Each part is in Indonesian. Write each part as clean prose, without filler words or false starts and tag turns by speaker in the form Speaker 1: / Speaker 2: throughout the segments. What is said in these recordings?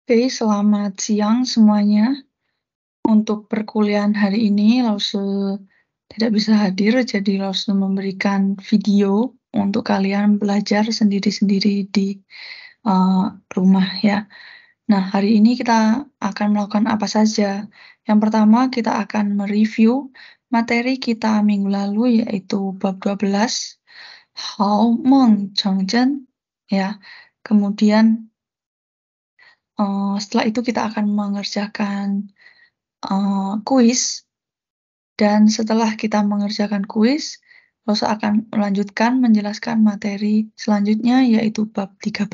Speaker 1: Oke, selamat siang semuanya. Untuk perkuliahan hari ini, Lause tidak bisa hadir, jadi Lause memberikan video untuk kalian belajar sendiri-sendiri di rumah ya. Nah, hari ini kita akan melakukan apa saja. Yang pertama, kita akan mereview materi kita minggu lalu, yaitu bab 12, Hao Meng Cheng Zhen, ya. Kemudian setelah itu kita akan mengerjakan kuis, dan setelah kita mengerjakan kuis, Rosa akan melanjutkan menjelaskan materi selanjutnya, yaitu bab 13.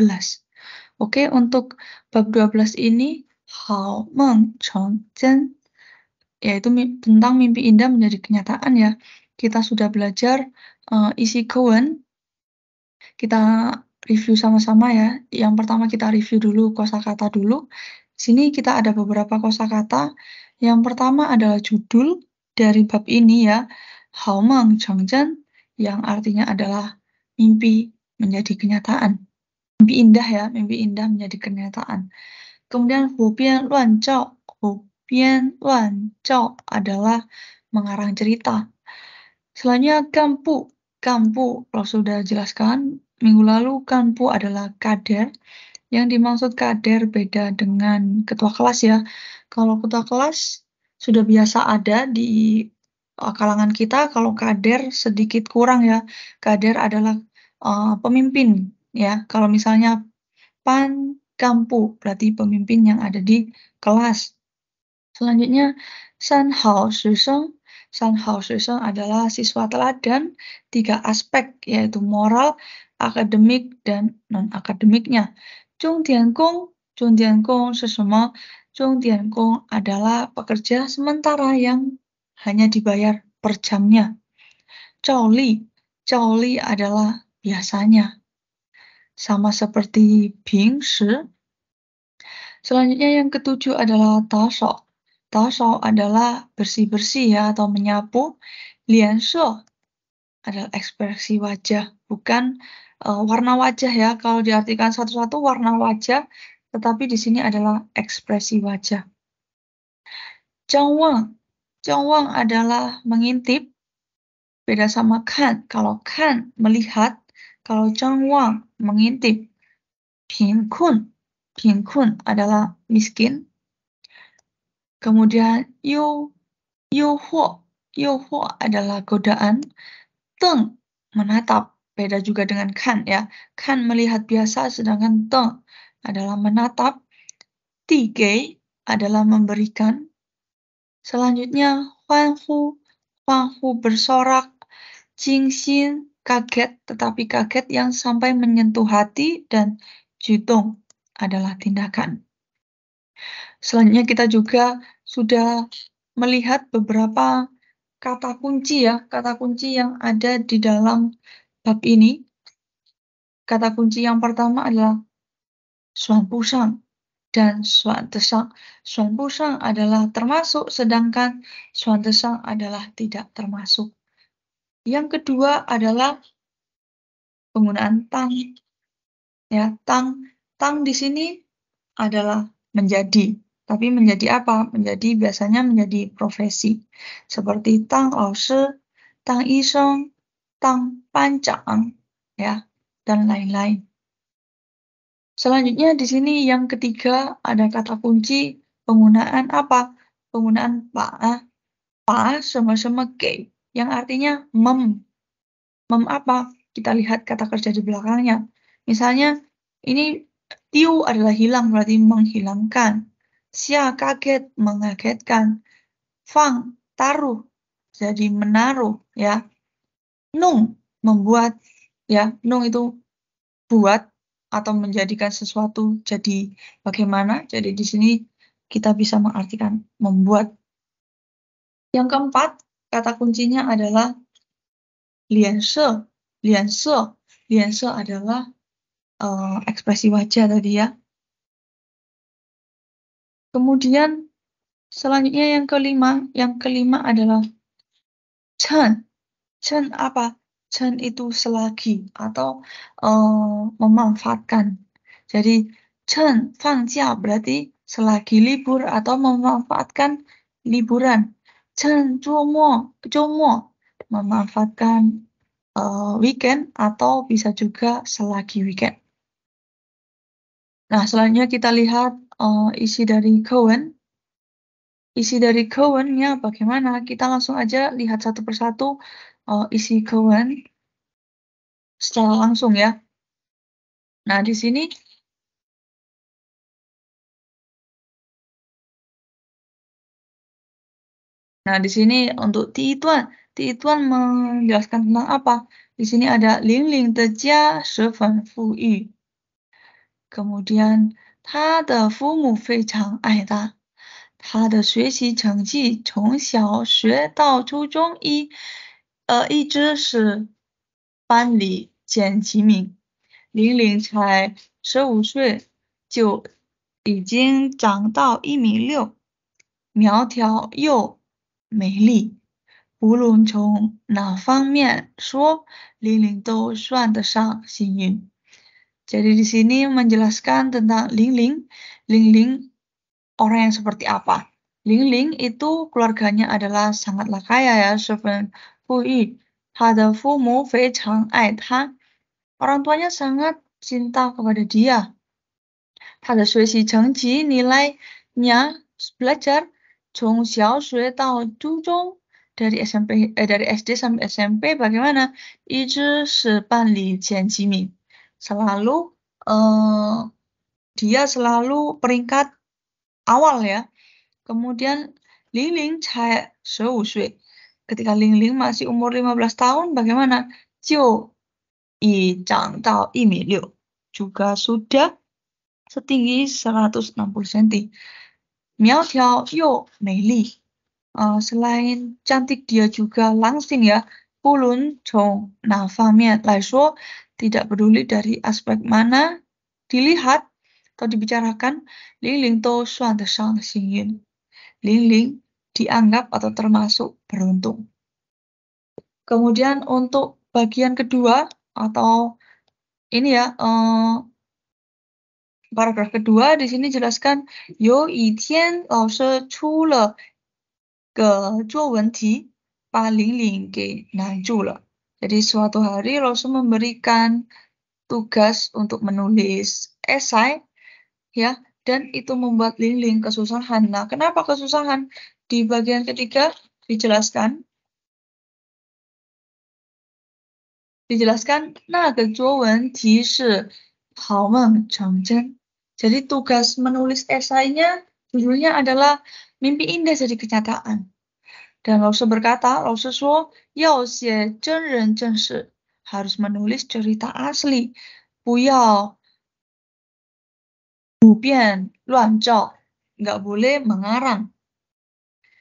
Speaker 1: Oke, untuk bab 12 ini, Hao Meng Cheng Zhen, yaitu tentang mimpi indah menjadi kenyataan ya. Kita sudah belajar isi kowen. Kita review sama-sama ya. Yang pertama kita review dulu kosakata dulu. Di sini kita ada beberapa kosakata. Yang pertama adalah judul dari bab ini ya, Hao Meng Cheng Zhen, yang artinya adalah mimpi menjadi kenyataan. Mimpi indah ya, mimpi indah menjadi kenyataan. Kemudian Hu Bian Luan Zhao, Hu Bian Luan Zhao adalah mengarang cerita. Selanjutnya Gampu. Gampu, kalau sudah jelaskan minggu lalu, Gampu adalah kader. Yang dimaksud kader beda dengan ketua kelas ya. Kalau ketua kelas sudah biasa ada di kalangan kita, kalau kader sedikit kurang ya. Kader adalah pemimpin ya. Kalau misalnya Pan Gampu, berarti pemimpin yang ada di kelas. Selanjutnya, San Hao Shisheng. San Hao Shisheng adalah siswa teladan 3 aspek, yaitu moral, akademik, dan non-akademiknya. Zhong Diankong. Zhong Diankong sesama. Zhong Diankong adalah pekerja sementara yang hanya dibayar per jamnya. Zhao Li. Zhao Li adalah biasanya. Sama seperti Ping Shi. Selanjutnya yang ketujuh adalah Ta Shao. Ta Shao adalah bersih-bersih ya, atau menyapu. Lian She adalah ekspresi wajah, bukan warna wajah ya. Kalau diartikan satu-satu warna wajah, tetapi di sini adalah ekspresi wajah. Zhang Wang. Zhang Wang adalah mengintip, beda sama kan. Kalau kan melihat, kalau Zhang Wang mengintip. Ping Kun. Ping Kun adalah miskin. Kemudian Huo adalah godaan. Teng menatap, beda juga dengan kan ya. Kan melihat biasa, sedangkan teng adalah menatap. Tigei adalah memberikan. Selanjutnya Huanhu bersorak. Jingxin kaget, tetapi kaget yang sampai menyentuh hati, dan Judong adalah tindakan. Selanjutnya kita juga sudah melihat beberapa kata kunci ya, kata kunci yang ada di dalam bab ini. Kata kunci yang pertama adalah Xuan Bushang dan Xuan Desang. Xuan Bushang adalah termasuk, sedangkan Xuan Desang adalah tidak termasuk. Yang kedua adalah penggunaan tang. Ya, tang di sini adalah menjadi. Tapi menjadi apa? Menjadi biasanya menjadi profesi. Seperti tang laoshi, tang yisheng, tang banzhang, ya, dan lain-lain. Selanjutnya di sini yang ketiga ada kata kunci penggunaan apa? Penggunaan pa sama-sama ge, yang artinya mem. Mem apa? Kita lihat kata kerja di belakangnya. Misalnya ini tiu adalah hilang, berarti menghilangkan. Xia kaget, mengagetkan. Fang taruh, jadi menaruh ya. Nung membuat ya. Nung itu buat atau menjadikan sesuatu jadi bagaimana. Jadi di sini kita bisa mengartikan membuat. Yang keempat, kata kuncinya adalah lianse. Lianse adalah ekspresi wajah tadi ya. Kemudian selanjutnya yang kelima adalah chen. Chen apa? Chen itu selagi atau memanfaatkan. Jadi 趁放假 berarti selagi libur atau memanfaatkan liburan. 趁周末 memanfaatkan weekend atau bisa juga selagi weekend. Nah, selanjutnya kita lihat isi dari Cohen. Isi dari Cohen-nya bagaimana? Kita langsung aja lihat satu persatu isi Cohen secara langsung ya. Nah, di sini untuk Ti Tuan menjelaskan tentang apa? Di sini ada Ling Ling de jia shefen fu yu. Kemudian 他的父母非常爱他，他的学习成绩从小学到初中一直是班里前几名。玲玲才15岁就已经长到1.6米，苗条又美丽。无论从哪方面说，玲玲都算得上幸运。Jadi di sini menjelaskan tentang Ling Ling. Ling Ling orang yang seperti apa? Ling Ling itu keluarganya adalah sangatlah kaya ya, 十分富裕。他的父母非常爱他， orang tuanya sangat cinta kepada dia. 他的学习成绩 nilainya belajar 从小学到初中 dari SD sampai SMP bagaimana? 一直是班里前几名。Selalu dia selalu peringkat awal ya. Kemudian Ling Ling 才15岁. Ketika Ling Ling masih umur 15 tahun bagaimana? 就已长到1.6米, juga sudah setinggi 160 cm. 苗条又美丽. Selain cantik dia juga langsing ya. 不论从哪方面来说, tidak peduli dari aspek mana dilihat atau dibicarakan, Ling Ling 都算得上幸运. Ling Ling dianggap atau termasuk beruntung. Kemudian untuk bagian kedua atau ini ya, paragraf kedua di sini jelaskan 有一天老师出了个作文题 把玲玲给难住了. Jadi suatu hari Rasul memberikan tugas untuk menulis esai ya, dan itu membuat Ling Ling kesusahan. Nah, kenapa kesusahan? Di bagian ketiga dijelaskan 那个作文题是好梦成真. Jadi tugas menulis esainya judulnya adalah mimpi indah jadi kenyataan. Dan Rasul berkata, Rasul 说要写真人真事, harus menulis cerita asli, 不要胡编乱造, nggak boleh mengarang.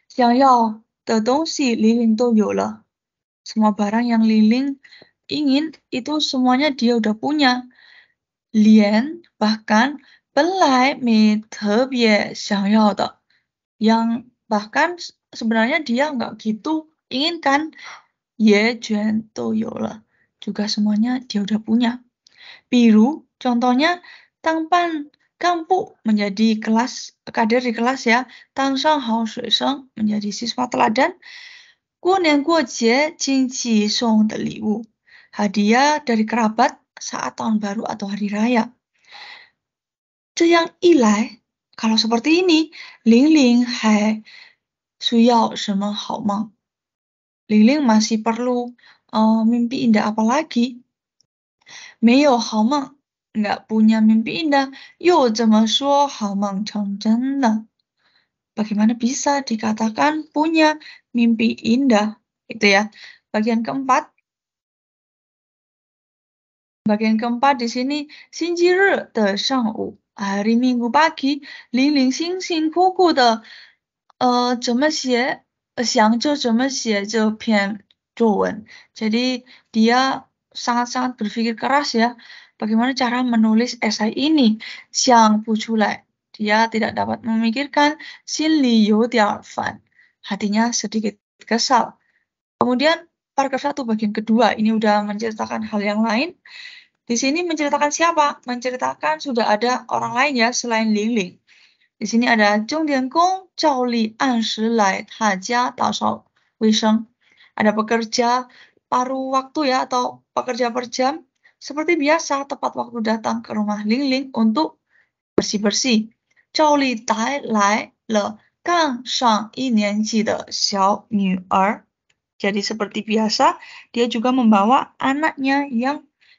Speaker 1: 想要的东西玲玲都有了. Semua barang yang Liling ingin itu semuanya dia udah punya. Lian bahkan 本来没特别想要的, yang bahkan sebenarnya dia nggak gitu inginkan, 也全都有了, juga semuanya dia udah punya. Biru, contohnya, 当班干部 menjadi kader di kelas ya, 当上好学生 menjadi siswa teladan, 过年过节亲戚送的礼物, hadiah dari kerabat saat tahun baru atau hari raya. 这样一来, kalau seperti ini, Ling Ling 还需要什么好梦? Ling Ling masih perlu mimpi indah apa lagi? 没有好梦, nggak punya mimpi indah, 又怎么说好梦成真呢? Bagaimana bisa dikatakan punya mimpi indah? Itu ya. Bagian keempat di sini, 星期日的上午, hari Minggu pagi, Ling Ling 辛辛苦苦的想着怎么写这篇作文. Jadi dia sangat-sangat berpikir keras ya, bagaimana cara menulis esai ini. 想不出来, dia tidak dapat memikirkan, 心里有点烦, hatinya sedikit kesal. Kemudian paragraf 1 bagian kedua, ini udah menceritakan hal yang lain. Di sini menceritakan siapa? Menceritakan sudah ada orang lain ya selain Ling Ling. Di sini ada 钟点工照例按时来他家打扫卫生. Ada pekerja paruh waktu ya atau pekerja per jam seperti biasa tepat waktu datang ke rumah Ling Ling untuk bersih-bersih. 照例带来了刚上一年级的小女儿. Jadi seperti biasa, dia juga membawa anaknya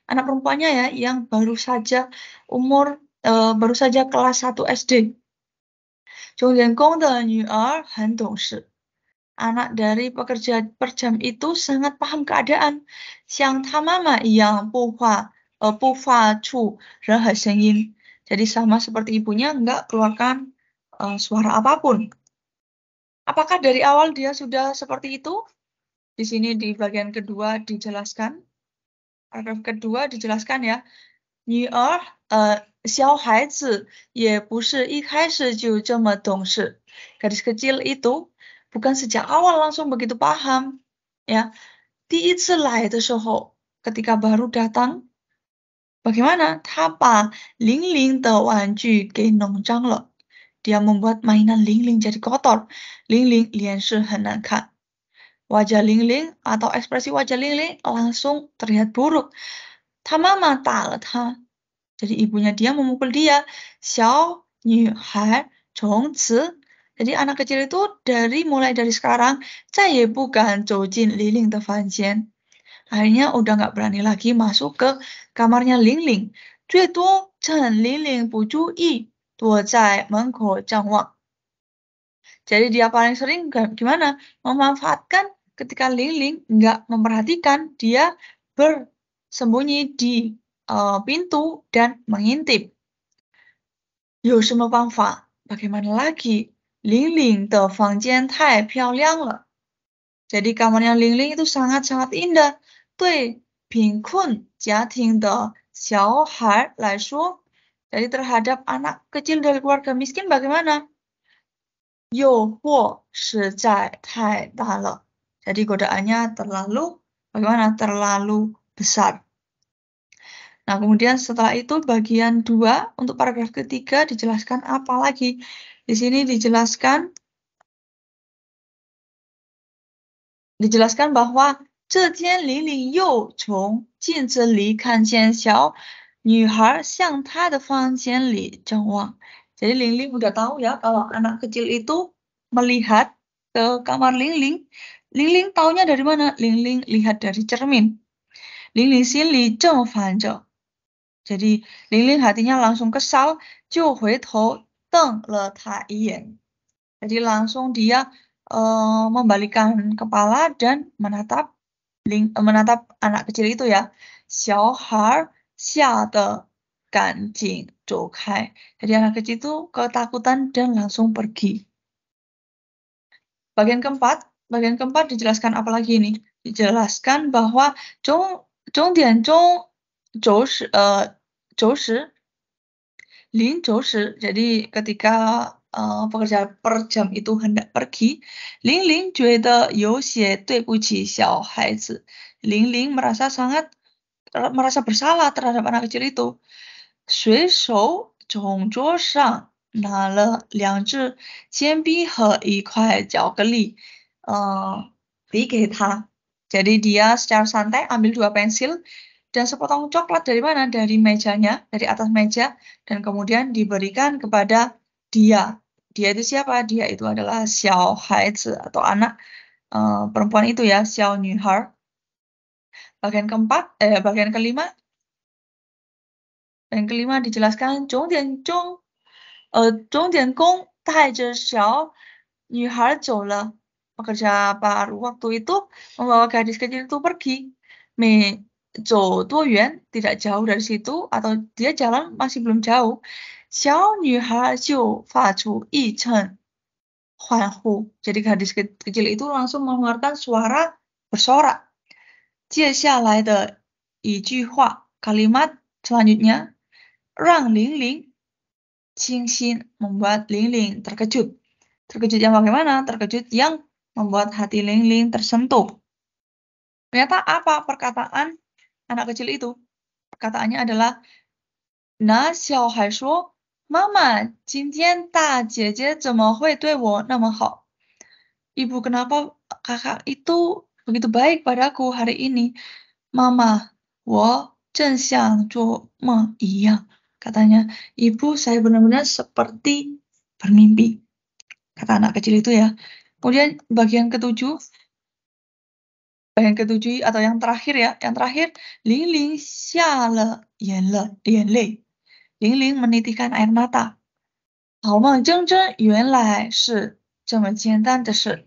Speaker 1: anak perempuannya ya yang baru saja baru saja kelas 1 SD. 钟点工的女儿很懂事. Anak dari pekerja per jam itu sangat paham keadaan, 像他妈妈一样不发出任何声音. Jadi sama seperti ibunya enggak keluarkan suara apapun. Apakah dari awal dia sudah seperti itu? Di sini di bagian kedua dijelaskan. Paragraf kedua dijelaskan ya. 女儿小孩子也不是一开始就这么懂事. Gadis kecil itu bukan sejak awal langsung begitu paham. Ya, 第一次来的时候, ketika baru datang, bagaimana? 他把玲玲的玩具给弄脏了. Dia membuat mainan Ling Ling jadi kotor. Ling Ling 脸色很难看. Wajah Ling Ling atau ekspresi wajah Ling Ling langsung terlihat buruk. 他妈妈打了他. Jadi ibunya dia memukul dia. 小女孩从此. Jadi anak kecil itu mulai dari sekarang 再也不敢走进玲玲的房间. Akhirnya udah nggak berani lagi masuk ke kamarnya Ling Ling. 最多趁玲玲不注意躲在门口张望. Jadi dia paling sering gimana? Memanfaatkan ketika Ling Ling nggak memperhatikan, dia bersembunyi di pintu dan mengintip. 有什么办法? Bagaimana lagi? 玲玲的房间太漂亮了. Jadi kamarnya Ling Ling itu sangat-sangat indah. 对贫困家庭的小孩来说, jadi terhadap anak kecil dari keluarga miskin bagaimana? 诱惑实在太大了. Jadi godaannya terlalu besar. Nah, kemudian setelah itu bagian 2 untuk paragraf ketiga dijelaskan apa lagi? Di sini dijelaskan bahwa 这天玲玲又从镜子里看见小女孩向她的房间里张望. Jadi Ling Ling udah tahu ya kalau anak kecil itu melihat ke kamar Ling Ling. Ling Ling taunya dari mana? Ling Ling lihat dari cermin. Ling Ling 心里正烦着. Jadi Ling Ling hatinya langsung kesal, 就回头瞪了她一眼. Jadi langsung dia membalikkan kepala dan menatap anak kecil itu ya. 小孩吓得赶紧走开. Jadi anak kecil itu ketakutan dan langsung pergi. Bagian keempat dijelaskan apa lagi ini? Dijelaskan bahwa 钟点钟走时临走时, jadi ketika pekerja per jam itu hendak pergi, Ling Ling 觉得有些对不起小孩子. Ling Ling merasa bersalah terhadap anak kecil itu. 随手从桌上拿了2支铅笔和一块巧克力, 递给他. Jadi dia secara santai ambil 2 pensil dan sepotong coklat dari mana? Dari mejanya, dari atas meja, dan kemudian diberikan kepada dia. Dia itu siapa? Dia itu adalah 小孩子 atau anak perempuan itu ya, 小女孩. Bagian kelima dijelaskan 钟点工带着小女孩走了. Pekerja paruh waktu itu membawa gadis kecil itu pergi. 走多远? Tidak jauh dari situ, atau dia jalan masih belum jauh. 小女孩就发出一阵欢呼. Jadi gadis kecil itu langsung mengeluarkan suara bersorak. 接下来的一句话, kalimat selanjutnya, 让玲玲清新, membuat Ling Ling terkejut. Terkejut yang bagaimana? Terkejut yang membuat hati Ling Ling tersentuh. Ternyata apa perkataan anak kecil itu? Kataannya adalah 那小孩说：“妈妈，今天大姐姐怎么会对我那么好？” Ibu, kenapa kakak itu begitu baik padaku hari ini? Mama, 我正像做梦一样. Katanya, ibu, saya benar-benar seperti bermimpi. Kata anak kecil itu ya. Kemudian bagian ketujuh atau yang terakhir ya, yang terakhir, Ling Ling 下了眼泪. Ling Ling menitikkan air mata. 好梦真真原来是这么简单的事.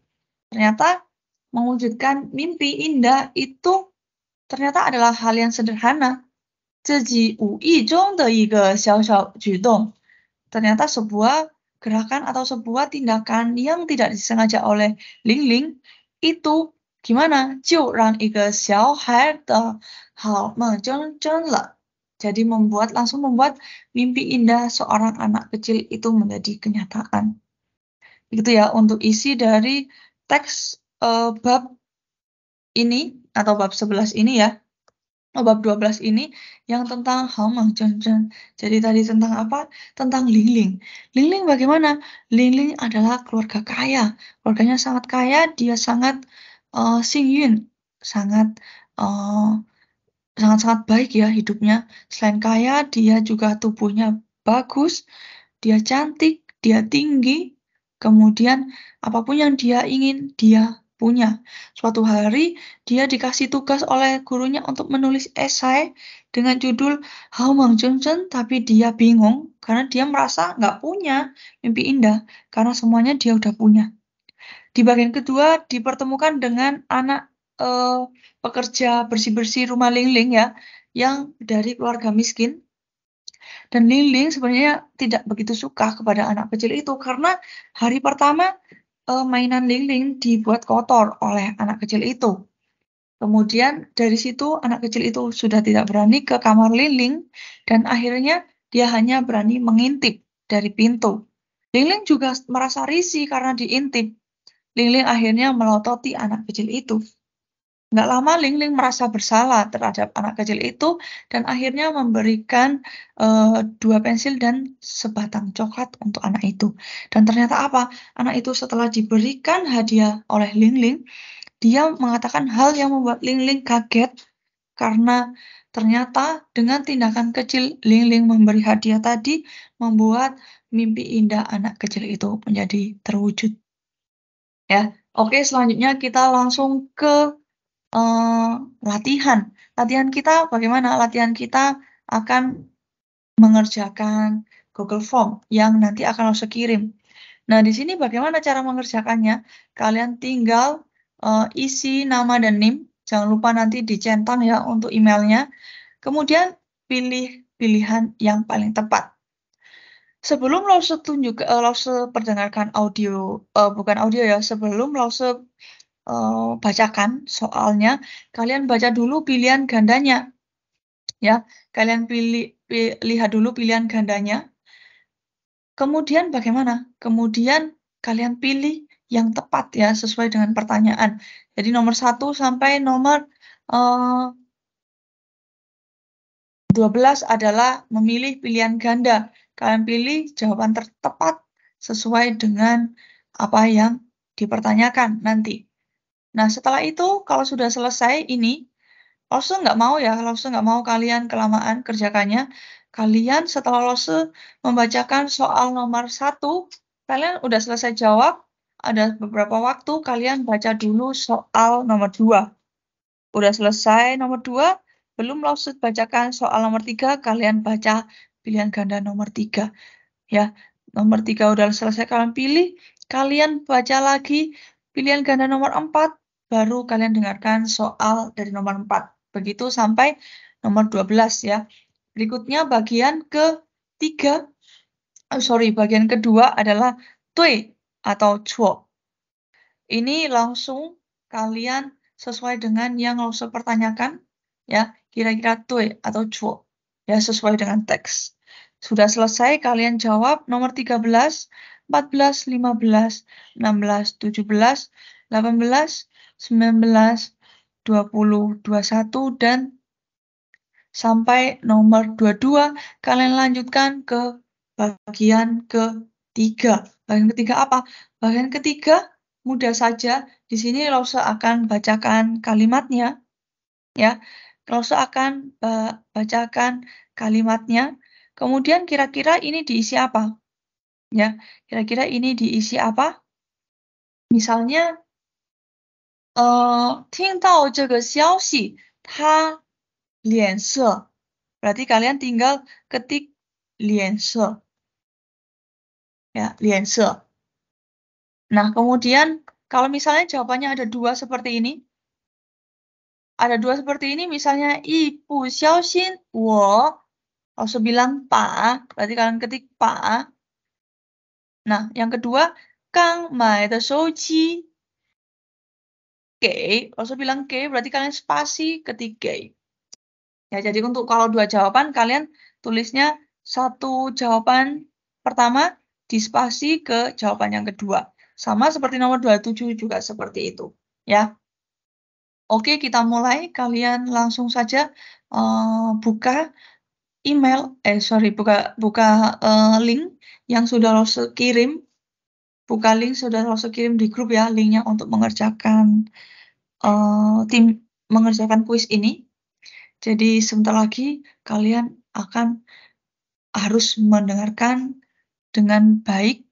Speaker 1: Ternyata mewujudkan mimpi indah itu ternyata adalah hal yang sederhana. 自己无意中的一个小小举动. Ternyata sebuah gerakan atau sebuah tindakan yang tidak disengaja oleh Ling Ling itu gimana? 就让一个小孩的好梦成真了. Jadi langsung membuat mimpi indah seorang anak kecil itu menjadi kenyataan. Begitu ya untuk isi dari teks bab ini atau bab 11 ini ya. Bab 12 ini yang tentang Hameng Zhenzhen. Jadi tadi tentang apa? Tentang Ling Ling. Ling Ling bagaimana? Ling Ling adalah keluarga kaya. Keluarganya sangat kaya, dia sangat Xingyun, sangat sangat-sangat baik ya hidupnya. Selain kaya, dia juga tubuhnya bagus, dia cantik, dia tinggi, kemudian apapun yang dia ingin, dia punya. Suatu hari, dia dikasih tugas oleh gurunya untuk menulis esai dengan judul How Mang Zhenzhen, tapi dia bingung karena dia merasa nggak punya mimpi indah, karena semuanya dia udah punya. Di bagian kedua, dipertemukan dengan anak pekerja bersih-bersih rumah Ling Ling ya, yang dari keluarga miskin. Dan Ling Ling sebenarnya tidak begitu suka kepada anak kecil itu karena hari pertama mainan Ling Ling dibuat kotor oleh anak kecil itu. Kemudian dari situ anak kecil itu sudah tidak berani ke kamar Ling Ling dan akhirnya dia hanya berani mengintip dari pintu. Ling Ling juga merasa risih karena diintip. Ling Ling akhirnya melototi anak kecil itu. Nggak lama Ling Ling merasa bersalah terhadap anak kecil itu dan akhirnya memberikan 2 pensil dan sebatang coklat untuk anak itu. Dan ternyata apa? Anak itu setelah diberikan hadiah oleh Ling Ling, dia mengatakan hal yang membuat Ling Ling kaget karena ternyata dengan tindakan kecil Ling Ling memberi hadiah tadi membuat mimpi indah anak kecil itu menjadi terwujud. Ya, oke, selanjutnya kita langsung ke latihan. Latihan kita bagaimana? Latihan kita akan mengerjakan Google Form yang nanti akan Lause kirim. Nah, di sini bagaimana cara mengerjakannya? Kalian tinggal isi nama dan NIM. Jangan lupa nanti dicentang ya untuk emailnya. Kemudian pilih pilihan yang paling tepat. Sebelum Lause perdengarkan audio, bukan audio ya, sebelum Lause bacakan soalnya, kalian baca dulu pilihan gandanya. Ya, kalian lihat dulu pilihan gandanya. Kemudian bagaimana? Kemudian kalian pilih yang tepat ya, sesuai dengan pertanyaan. Jadi nomor 1 sampai nomor 12 adalah memilih pilihan ganda. Kalian pilih jawaban tertepat sesuai dengan apa yang dipertanyakan nanti. Nah, setelah itu, kalau sudah selesai ini, Lause nggak mau kalian kelamaan kerjakannya. Kalian setelah Lause membacakan soal nomor 1, kalian udah selesai jawab, ada beberapa waktu kalian baca dulu soal nomor 2. Udah selesai nomor 2, belum Lause bacakan soal nomor 3, kalian baca pilihan ganda nomor 3. Ya, nomor 3 udah selesai kalian pilih, kalian baca lagi pilihan ganda nomor 4, baru kalian dengarkan soal dari nomor 4. Begitu sampai nomor 12 ya. Berikutnya bagian bagian kedua adalah tui atau cuo. Ini langsung kalian sesuai dengan yang Lause pertanyakan ya, kira-kira tui atau cuo. Ya, sesuai dengan teks. Sudah selesai, kalian jawab nomor 13, 14, 15, 16, 17, 18, 19, 20, 21, dan sampai nomor 22, kalian lanjutkan ke bagian ketiga. Bagian ketiga apa? Bagian ketiga mudah saja. Di sini Rosa akan bacakan kalimatnya, ya. Rosa akan bacakan kalimatnya. Kemudian kira-kira ini diisi apa? Ya, kira-kira ini diisi apa? Misalnya, 听到这个消息，他脸色. Berarti kalian tinggal ketik 脸色, ya, 脸色. Nah, kemudian kalau misalnya jawabannya ada dua seperti ini, misalnya 一不小心我 langsung bilang pa, berarti kalian ketik pa. Nah, yang kedua, 刚买的手机 给, langsung bilang ke, berarti kalian spasi ketik ke. Ya, jadi untuk kalau dua jawaban, kalian tulisnya satu jawaban pertama di spasi ke jawaban yang kedua. Sama seperti nomor 27 juga seperti itu. Ya. Oke, kita mulai. Kalian langsung saja buka email, buka link yang sudah Rose kirim. Buka link sudah Rose kirim di grup ya, linknya untuk mengerjakan tim mengerjakan kuis ini. Jadi sebentar lagi kalian akan harus mendengarkan dengan baik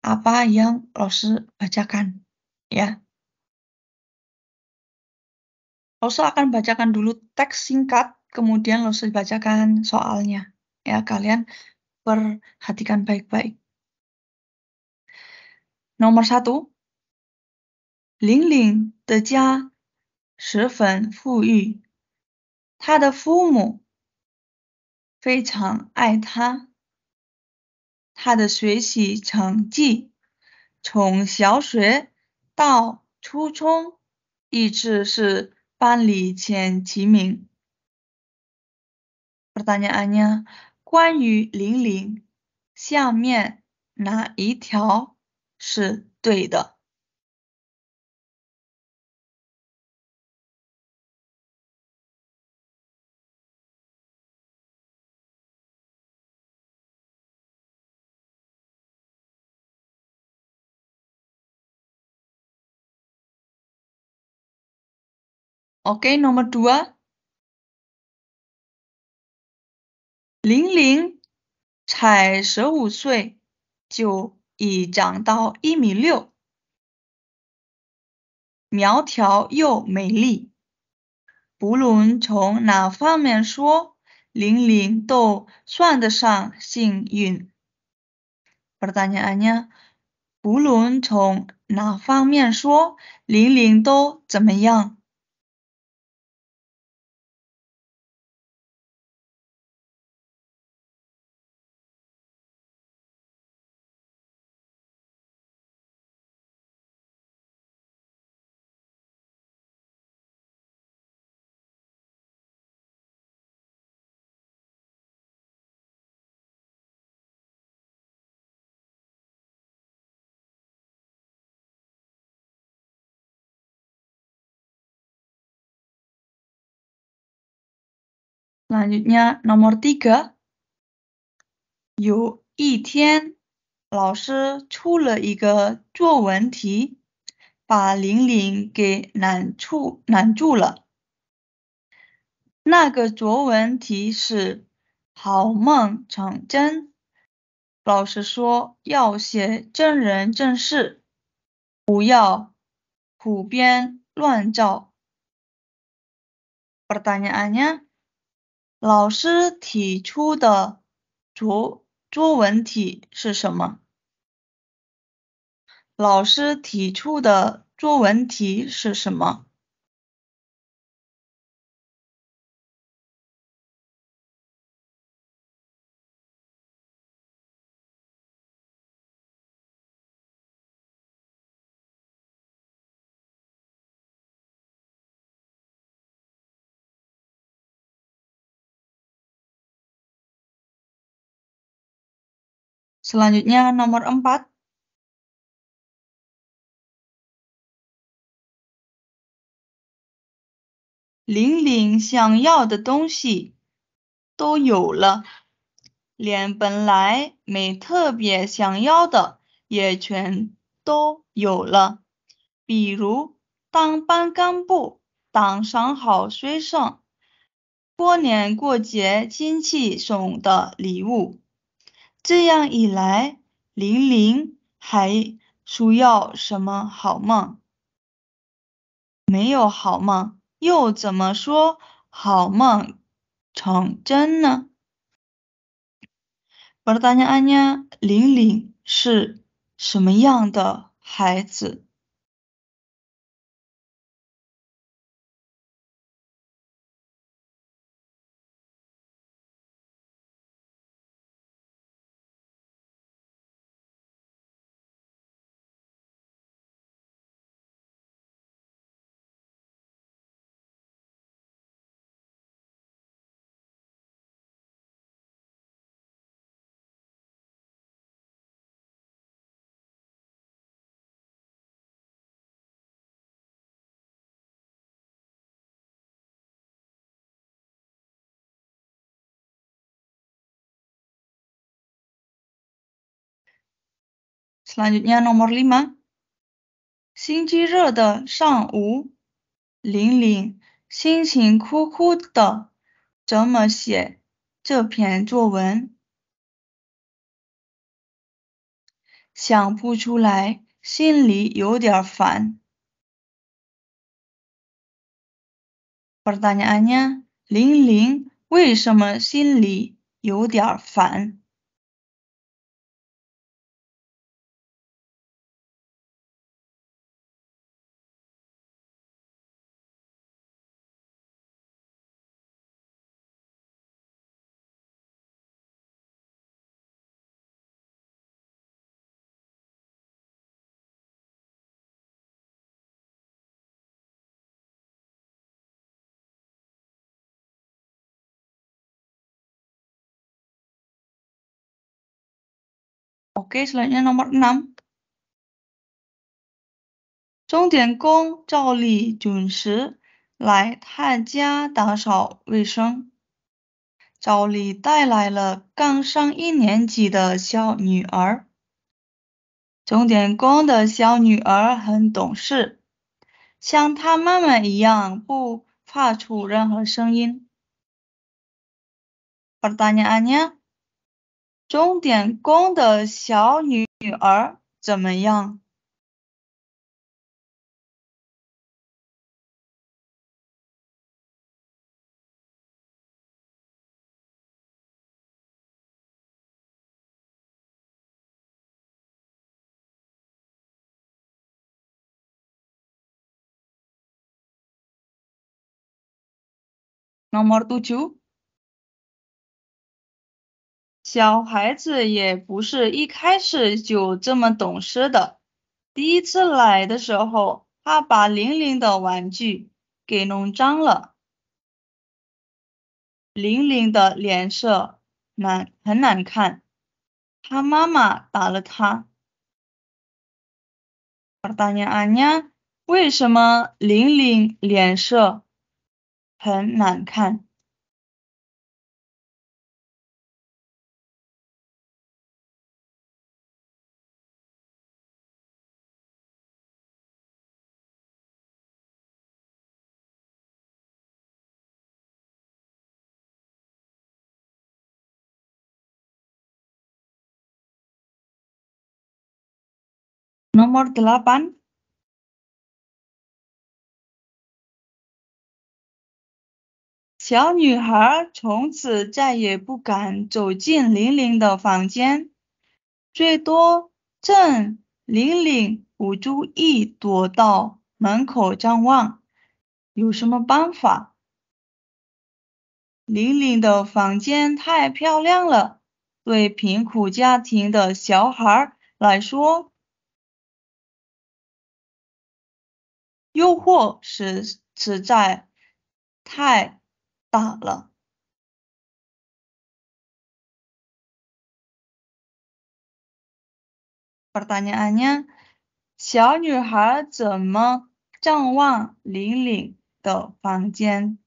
Speaker 1: apa yang Rose bacakan, ya. Rose akan bacakan dulu teks singkat, kemudian Rose bacakan soalnya. Ya, kalian perhatikan baik-baik. Nomor 1, 玲玲的家十分富裕，她的父母非常爱她，她的学习成绩从小学到初中一直是班里前几名。Pertanyaannya, 关于玲玲，下面哪一条是对的？Oke, nomor 2. 玲玲才15岁就已长到1.6米，苗条又美丽。不论从哪方面说，玲玲都算得上幸运。Pertanyaannya, 不论从哪方面说，玲玲都怎么样？Selanjutnya nomor 3. 有一天，老师出了一个作文题，把玲玲给难住了。那个作文题是好梦成真。老师说要写真人真事，不要胡编乱造。Pertanyaannya, 老师提出的作文题是什么？老师提出的作文题是什么？Selanjutnya nomor 4. 玲玲想要的东西都有了，连本来没特别想要的也全都有了，比如当班干部，当上好学生，过年过节亲戚送的礼物。这样一来，玲玲还需要什么好梦？没有好梦，又怎么说好梦成真呢？Pertanyaannya, Ling是什么样的孩子？Selanjutnya nomor 5，星期日的上午，玲玲辛辛苦苦的怎么写这篇作文？想不出来，心里有点烦。Pertanyaannya, 玲玲为什么心里有点烦？Oke, selanjutnya nomor 6。钟点工照例准时来他家打扫卫生。照例带来了刚上1年级的小女儿。钟点工的小女儿很懂事，像她妈妈一样不发出任何声音。Pertanyaannya, 钟点工的小女儿怎么样？Nomor 7，小孩子也不是一开始就这么懂事的。第一次来的时候，他把玲玲的玩具给弄脏了，玲玲的脸色很难看，他妈妈打了他。Pertanyaannya, 为什么玲玲脸色很难看？Nomor 8，小女孩从此再也不敢走进玲玲的房间，最多趁玲玲不注意躲到门口张望。有什么办法？玲玲的房间太漂亮了，对贫苦家庭的小孩来说，诱惑实在太大了。Pertanyaannya, 小女孩怎么张望玲玲的房间。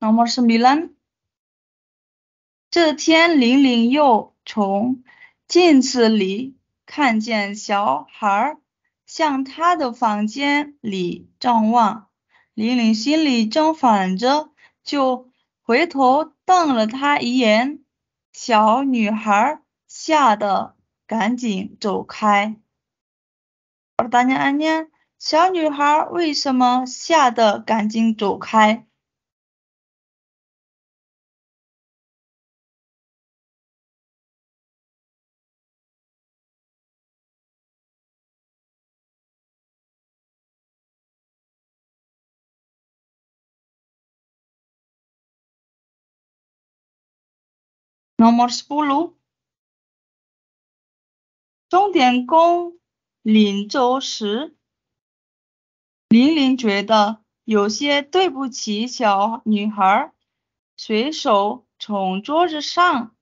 Speaker 1: Nomor 9，这天玲玲又从镜子里看见小孩向她的房间里张望，玲玲心里正烦着，就回头瞪了他一眼，小女孩吓得赶紧走开。Pertanyaannya，小女孩为什么吓得赶紧走开？Nomor 10，钟点工临走时，玲玲觉得有些对不起小女孩，随手从桌子上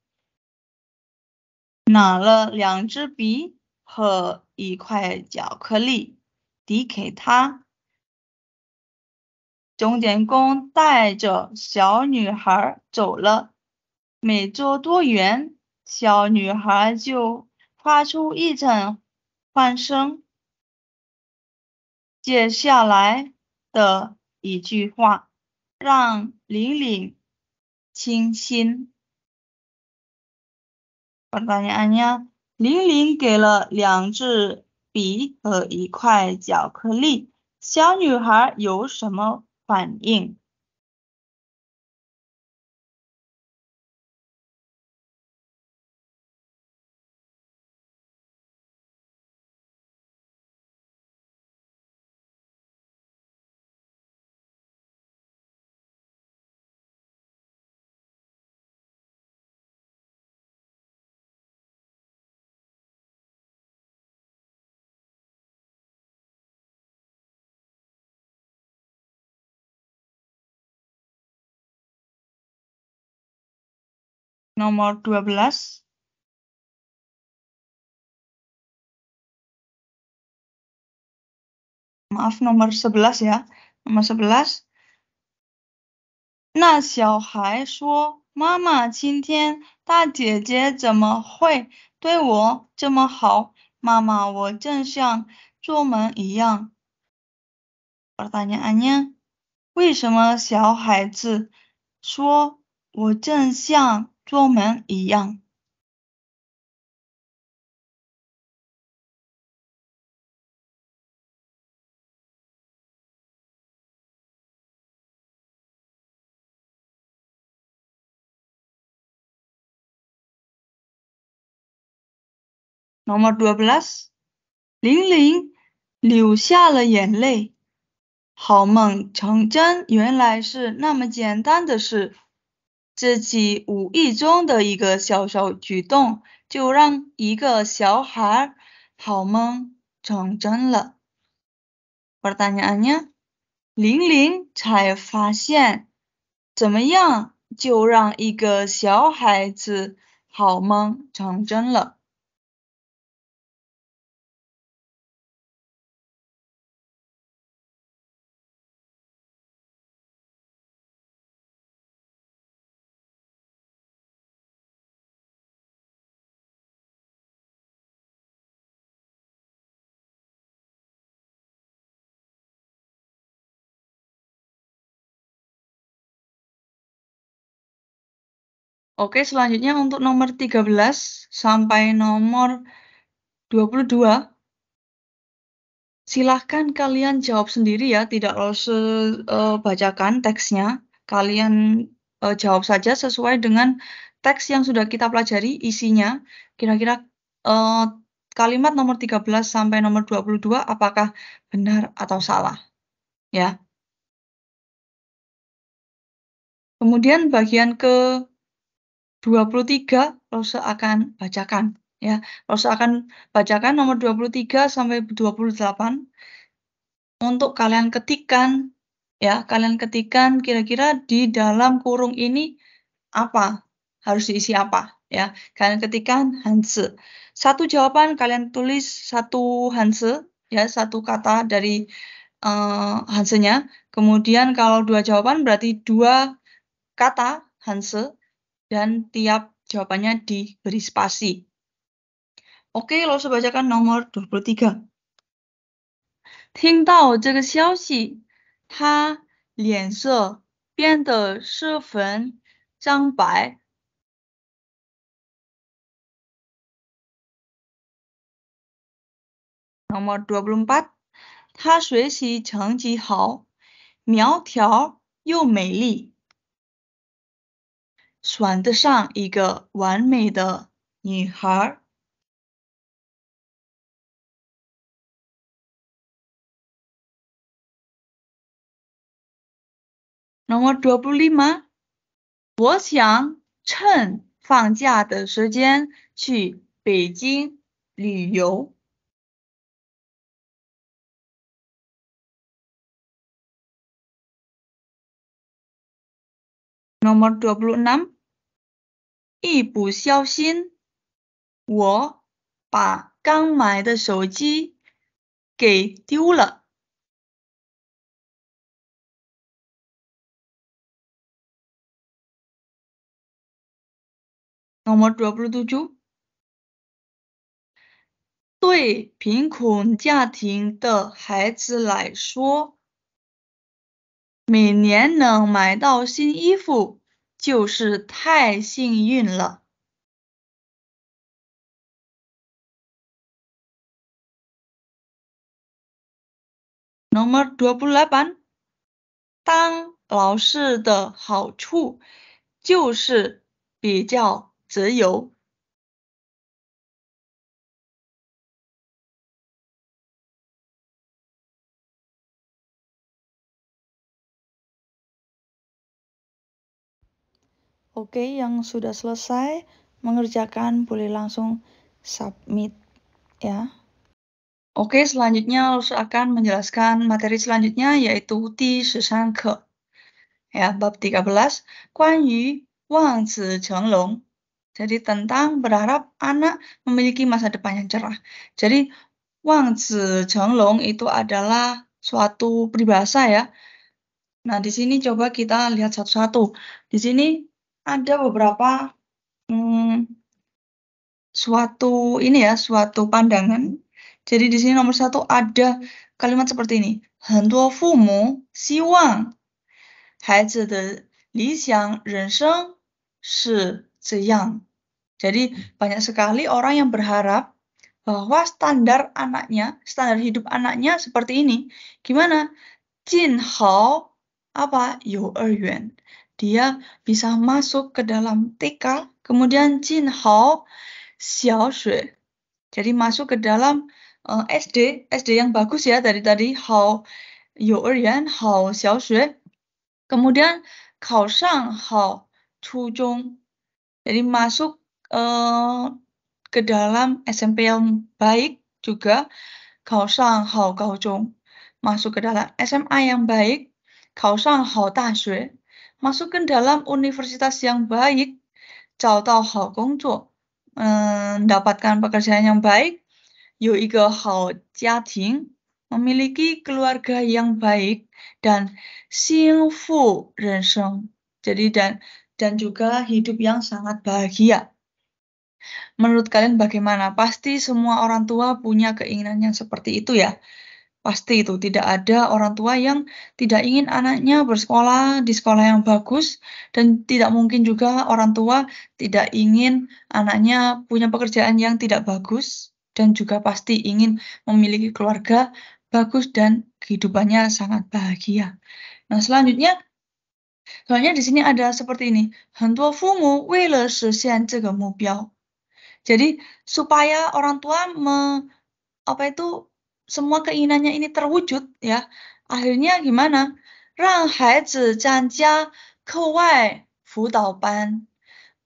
Speaker 1: 拿了2支笔和1块巧克力，递给她。钟点工带着小女孩走了，没走多远，小女孩就发出一阵欢声。接下来的一句话让玲玲清心。Pertanyaannya，玲玲给了2支笔和1块巧克力，小女孩有什么反应？Nomor 12. Maaf, nomor 11 ya. Nomor 11。那小孩说：“妈妈，今天大姐姐怎么会对我这么好？妈妈，我正像做梦一样。” Pertanyaannya，为什么小孩子说我正像做梦一样？Nomor 12，玲玲流下了眼泪。好梦成真，原来是那么简单的事。自己无意中的一个小小举动，就让一个小孩好梦成真了。Pertanyaannya，玲玲才发现，怎么样就让一个小孩子好梦成真了。Oke, selanjutnya untuk nomor 13 sampai nomor 22. Silahkan kalian jawab sendiri ya, tidak usah bacakan teksnya. Kalian jawab saja sesuai dengan teks yang sudah kita pelajari, isinya. Kira-kira kalimat nomor 13 sampai nomor 22 apakah benar atau salah. Ya. Kemudian bagian ke 23 Rosa akan bacakan. Ya, Rosa akan bacakan nomor 23 sampai 28. Untuk kalian ketikkan, ya, kalian ketikkan kira-kira di dalam kurung ini apa, harus diisi apa, ya. Kalian ketikkan Hanse. Satu jawaban kalian tulis satu Hanse, ya, satu kata dari Hanse-nya. Kemudian kalau dua jawaban berarti dua kata Hanse dan tiap jawabannya diberi spasi. Oke, lalu saya bacakan nomor 23. 听到这个消息，他脸色变得十分苍白。Nomor 24，她学习成绩好，苗条又美丽，算得上一个完美的女孩。Nomor 25，我想趁放假的时间去北京旅游。Nomor 26，一不小心，我把刚买的手机给丢了。Nomor 27，对贫困家庭的孩子来说，每年能买到新衣服就是太幸运了。Nomor 28，当老师的好处就是比较自由。Oke, yang sudah selesai mengerjakan boleh langsung submit ya. Oke, selanjutnya saya akan menjelaskan materi selanjutnya yaitu di 13课. Ya, bab 13 关于望子成龙. Jadi tentang berharap anak memiliki masa depan yang cerah. Jadi wang zi chenglong itu adalah suatu peribahasa ya. Nah, di sini coba kita lihat satu-satu. Di sini ada beberapa suatu pandangan. Jadi di sini nomor 1 ada kalimat seperti ini. 很多父母希望孩子的理想人生是这样. Jadi banyak sekali orang yang berharap bahwa standar hidup anaknya seperti ini. Gimana? Jin hao apa? You'er-yuan. Dia bisa masuk ke dalam TK, kemudian jin hao xiaoshui. Jadi masuk ke dalam SD yang bagus ya dari tadi hao you'er-yuan, hao xiaoshui. Kemudian khao shang hao chuzhong. Jadi masuk ke dalam SMP yang baik juga, khao shang hao gaozhong. Masuk ke dalam SMA yang baik, khao shang hao daxue. Masuk ke dalam universitas yang baik, zhao dao hao gongzuo. Mendapatkan pekerjaan yang baik,有一个好家庭, memiliki keluarga yang baik, dan 幸福人生. Jadi dan juga hidup yang sangat bahagia. Menurut kalian bagaimana? Pasti semua orang tua punya keinginan yang seperti itu ya. Pasti itu tidak ada orang tua yang tidak ingin anaknya bersekolah di sekolah yang bagus dan tidak mungkin juga orang tua tidak ingin anaknya punya pekerjaan yang tidak bagus dan juga pasti ingin memiliki keluarga bagus dan kehidupannya sangat bahagia. Nah, selanjutnya soalnya di sini ada seperti ini, 很多父母为了实现这个目标 jadi supaya orang tua semua keinginannya ini terwujud ya, akhirnya gimana? 让孩子参加课外辅导班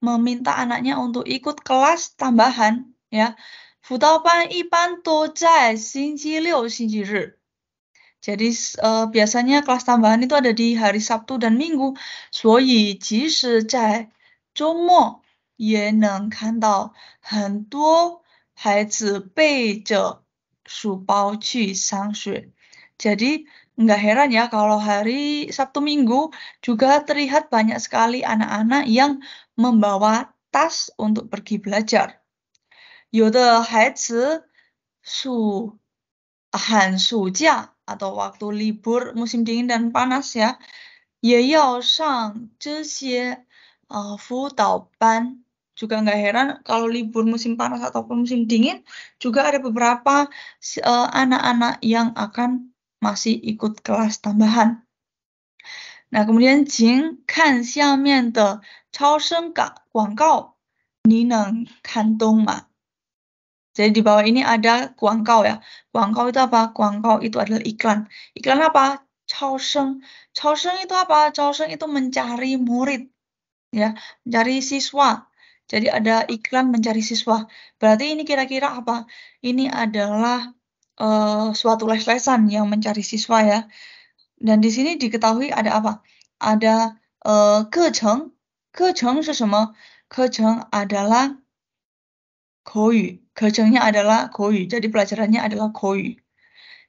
Speaker 1: meminta anaknya untuk ikut kelas tambahan ya. 辅导班一般都在星期六、星期日 jadi biasanya kelas tambahan itu ada di hari Sabtu dan Minggu, 所以即使在周末也能看到很多孩子背着书包去上学. Jadi nggak heran ya kalau hari Sabtu Minggu juga terlihat banyak sekali anak-anak yang membawa tas untuk pergi belajar. 有的孩子寒暑假 atau waktu libur musim dingin dan panas ya, 也要上这些辅导班. Juga nggak heran kalau libur musim panas ataupun musim dingin, juga ada beberapa anak-anak yang akan masih ikut kelas tambahan. Nah, kemudian 请看下面的超声广告，你能看懂吗？ Jadi di bawah ini ada guangkao ya. Guangkao itu apa? Guangkao itu adalah iklan. Iklan apa? Chaosheng. Chaosheng itu apa? Chaosheng itu mencari murid. Ya, mencari siswa. Jadi ada iklan mencari siswa. Berarti ini kira-kira apa? Ini adalah suatu les-lesan yang mencari siswa ya. Dan di sini diketahui ada apa? Ada kecheng. Kecheng itu apa? Kecheng adalah 口语, kechengnya adalah 口语, jadi pelajarannya adalah 口语.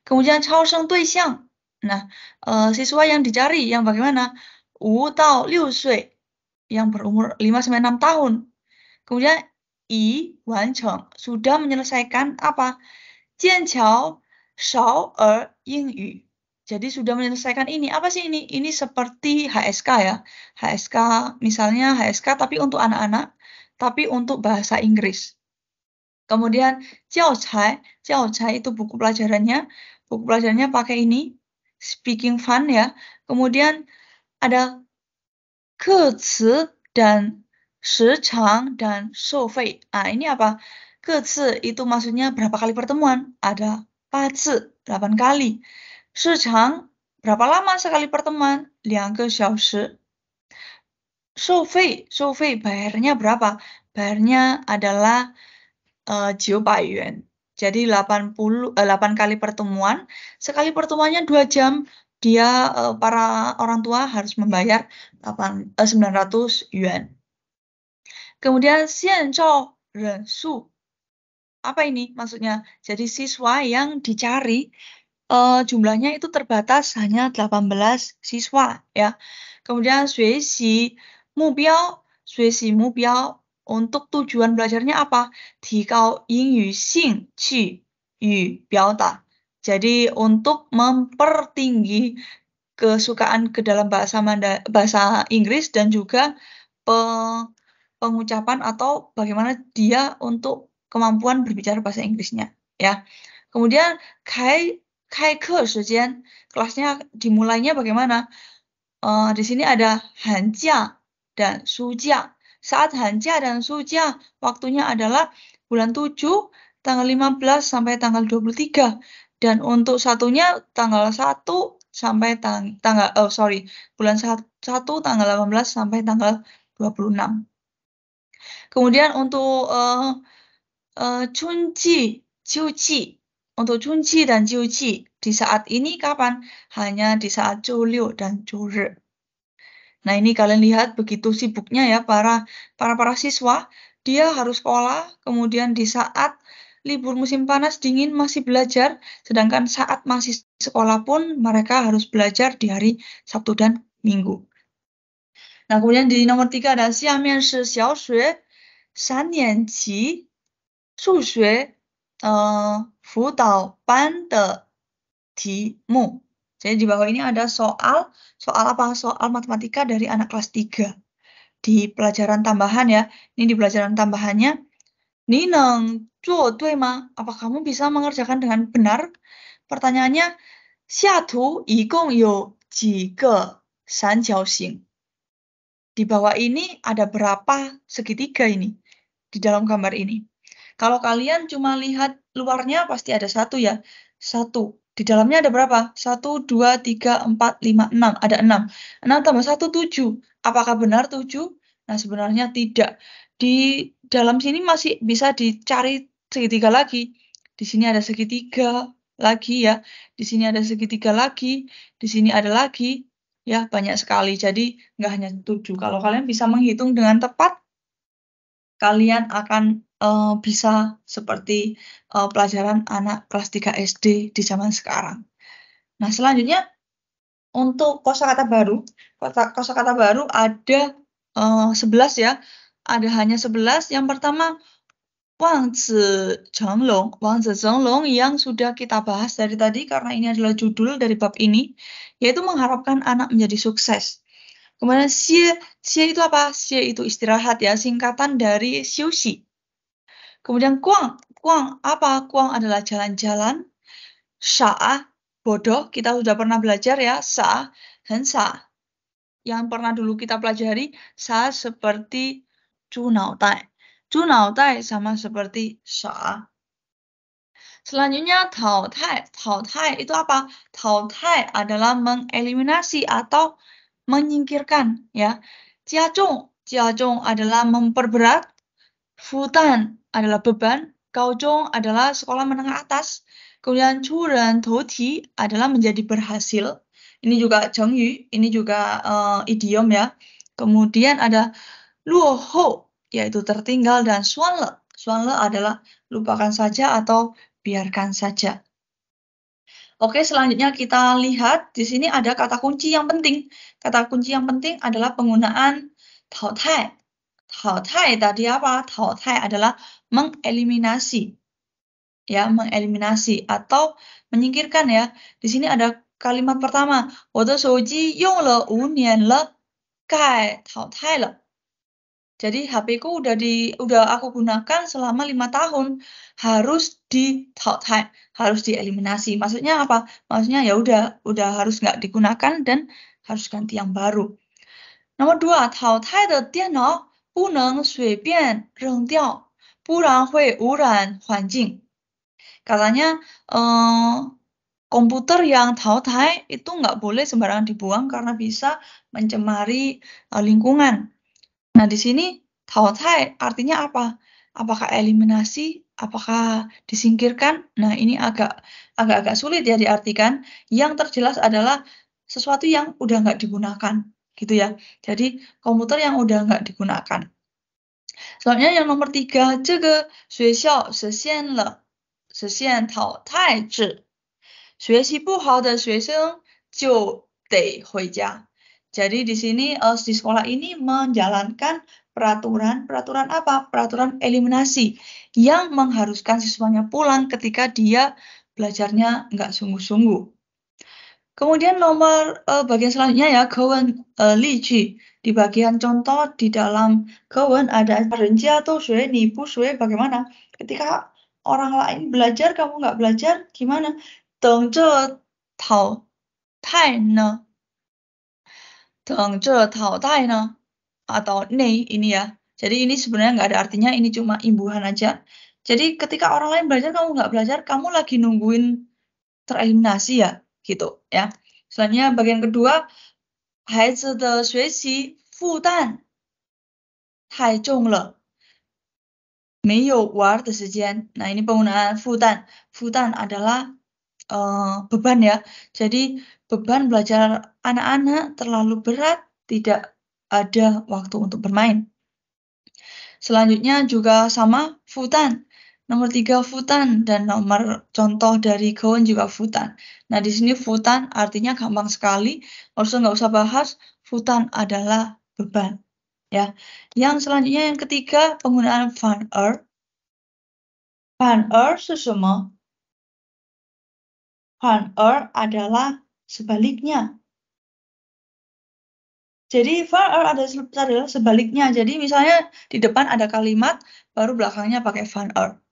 Speaker 1: Kemudian 超生对象, nah siswa yang dicari yang bagaimana? 5 到6岁, yang berumur 5-6 tahun. Kemudian 已完成, sudah menyelesaikan apa? 剑桥少儿英语. Jadi sudah menyelesaikan ini. Apa sih ini? Ini seperti HSK ya. HSK, misalnya HSK tapi untuk anak-anak, tapi untuk bahasa Inggris. Kemudian 教材itu buku pelajarannya pakai ini, speaking fun ya. Kemudian ada 课词 dan 时长 dan 收费. Ini apa? 课次 itu maksudnya berapa kali pertemuan? Ada 8次, 8 kali. 时长 berapa lama sekali pertemuan? 2个小时. 收费 bayarnya berapa? Bayarnya adalah 900 yuan. Jadi 8 kali pertemuan, sekali pertemuannya 2 jam, dia para orang tua harus membayar 900 yuan. Kemudian 现招人数. Apa ini maksudnya? Jadi siswa yang dicari jumlahnya itu terbatas hanya 18 siswa ya. Kemudian 学习目标 untuk tujuan belajarnya apa? 提高英语兴趣与表达. Jadi untuk mempertinggi kesukaan ke dalam bahasa Inggris dan juga pengucapan atau bagaimana dia untuk kemampuan berbicara bahasa Inggrisnya ya. Kemudian 开课时间, kelasnya dimulainya bagaimana? Di sini ada 寒假 dan 暑假. Saat 寒假 dan 暑假, waktunya adalah bulan 7, tanggal 15 sampai tanggal 23. Dan untuk satunya tanggal 1 sampai bulan 1 tanggal 18 sampai tanggal 26. Kemudian untuk Chunji, Jiuji. Untuk Chunji dan Jiuji di saat ini kapan? Hanya di saat 周六 dan 周日. Nah, ini kalian lihat begitu sibuknya ya para siswa, dia harus sekolah, kemudian di saat libur musim panas dingin masih belajar, sedangkan saat masih sekolah pun mereka harus belajar di hari Sabtu dan Minggu. Nah, kemudian di nomor 3 ada 下面是小学3年级数学辅导班的题目. Jadi di bawah ini ada soal apa? Soal matematika dari anak kelas 3. Di pelajaran tambahan ya. Ini di pelajaran tambahannya, 你能做对吗? Apa kamu bisa mengerjakan dengan benar? Pertanyaannya, 下图一共有几个三角形? Di bawah ini ada berapa segitiga ini? Di dalam gambar ini. Kalau kalian cuma lihat luarnya pasti ada satu ya. Satu. Di dalamnya ada berapa? 1, 2, 3, 4, 5, 6. Ada 6. 6 tambah 1, 7. Apakah benar 7? Nah, sebenarnya tidak. Di dalam sini masih bisa dicari segitiga lagi. Di sini ada segitiga lagi ya. Di sini ada segitiga lagi. Di sini ada lagi. Ya, banyak sekali. Jadi, nggak hanya 7. Kalau kalian bisa menghitung dengan tepat, kalian akan bisa seperti pelajaran anak kelas 3 SD di zaman sekarang. Nah, selanjutnya untuk kosakata baru, kosakata baru ada 11 ya. Ada hanya 11. Yang pertama, Wangzi Zhenglong yang sudah kita bahas dari tadi karena ini adalah judul dari bab ini, yaitu mengharapkan anak menjadi sukses. Kemudian xie itu apa? Xie itu istirahat ya, singkatan dari xiuxi. Kemudian kuang apa? Kuang adalah jalan-jalan. Sha, bodoh, kita sudah pernah belajar ya, sa, hensa. Yang pernah dulu kita pelajari, sa seperti zhu nao dai. Zhu nao dai sama seperti sha. Selanjutnya tao tai itu apa? Tao tai adalah mengeliminasi atau menyingkirkan ya. Jiazhong adalah memperberat. Fudan adalah beban. Gaozhong adalah sekolah menengah atas. Kemudian Churen Toti adalah menjadi berhasil. Ini juga Zhengyu, ini juga idiom ya. Kemudian ada Luoho, yaitu tertinggal, dan Suanle. Suanle adalah lupakan saja atau biarkan saja. Oke, selanjutnya kita lihat di sini ada kata kunci yang penting. Kata kunci yang penting adalah penggunaan taotai. Taotai tadi apa? Taotai adalah mengeliminasi. Ya, mengeliminasi atau menyingkirkan ya. Di sini ada kalimat pertama, 我的手机用了5年了，该淘汰了. Jadi HP-ku udah aku gunakan selama 5 tahun, harus di-taotai, harus dieliminasi. Maksudnya apa? Maksudnya ya udah harus nggak digunakan dan harus ganti yang baru. Nomor 2, 淘汰的电脑不能随便扔掉，不然会污染环境. Katanya komputer yang taotai itu nggak boleh sembarangan dibuang karena bisa mencemari lingkungan. Nah, di sini taotai artinya apa? Apakah eliminasi? Apakah disingkirkan? Nah, ini agak-agak sulit ya diartikan. Yang terjelas adalah sesuatu yang udah nggak digunakan, gitu ya. Jadi komputer yang udah nggak digunakan. Selanjutnya yang nomor 3, 这个学校实现淘汰制，学习不好的学生就得回家. Jadi di sini di sekolah ini menjalankan peraturan apa? Peraturan eliminasi yang mengharuskan siswanya pulang ketika dia belajarnya nggak sungguh-sungguh. Kemudian nomor bagian selanjutnya ya, kewen liji. Di bagian contoh di dalam kewen ada renjia atau shui, nipu shui, bagaimana? Ketika orang lain belajar, kamu nggak belajar, gimana? 等着淘汰呢? 等着淘汰呢? Atau nei ini ya. Jadi ini sebenarnya nggak ada artinya, ini cuma imbuhan aja. Jadi ketika orang lain belajar, kamu nggak belajar, kamu lagi nungguin tereliminasi ya, gitu ya. Selanjutnya bagian kedua, 孩子的学习负担太重了，没有玩的时间. Nah, ini penggunaan fudan. Fudan adalah beban ya. Jadi beban belajar anak-anak terlalu berat, tidak ada waktu untuk bermain. Selanjutnya juga sama fudan. Nomor 3 fudan dan nomor contoh dari Kowen juga fudan. Nah, di sini fudan artinya gampang sekali. Nggak usah bahas, fudan adalah beban. Ya. Yang selanjutnya yang ketiga penggunaan fan er. Fan er 是什么?反而 adalah sebaliknya. Jadi 反而 adalah sebaliknya. Jadi misalnya di depan ada kalimat, baru belakangnya pakai 反而.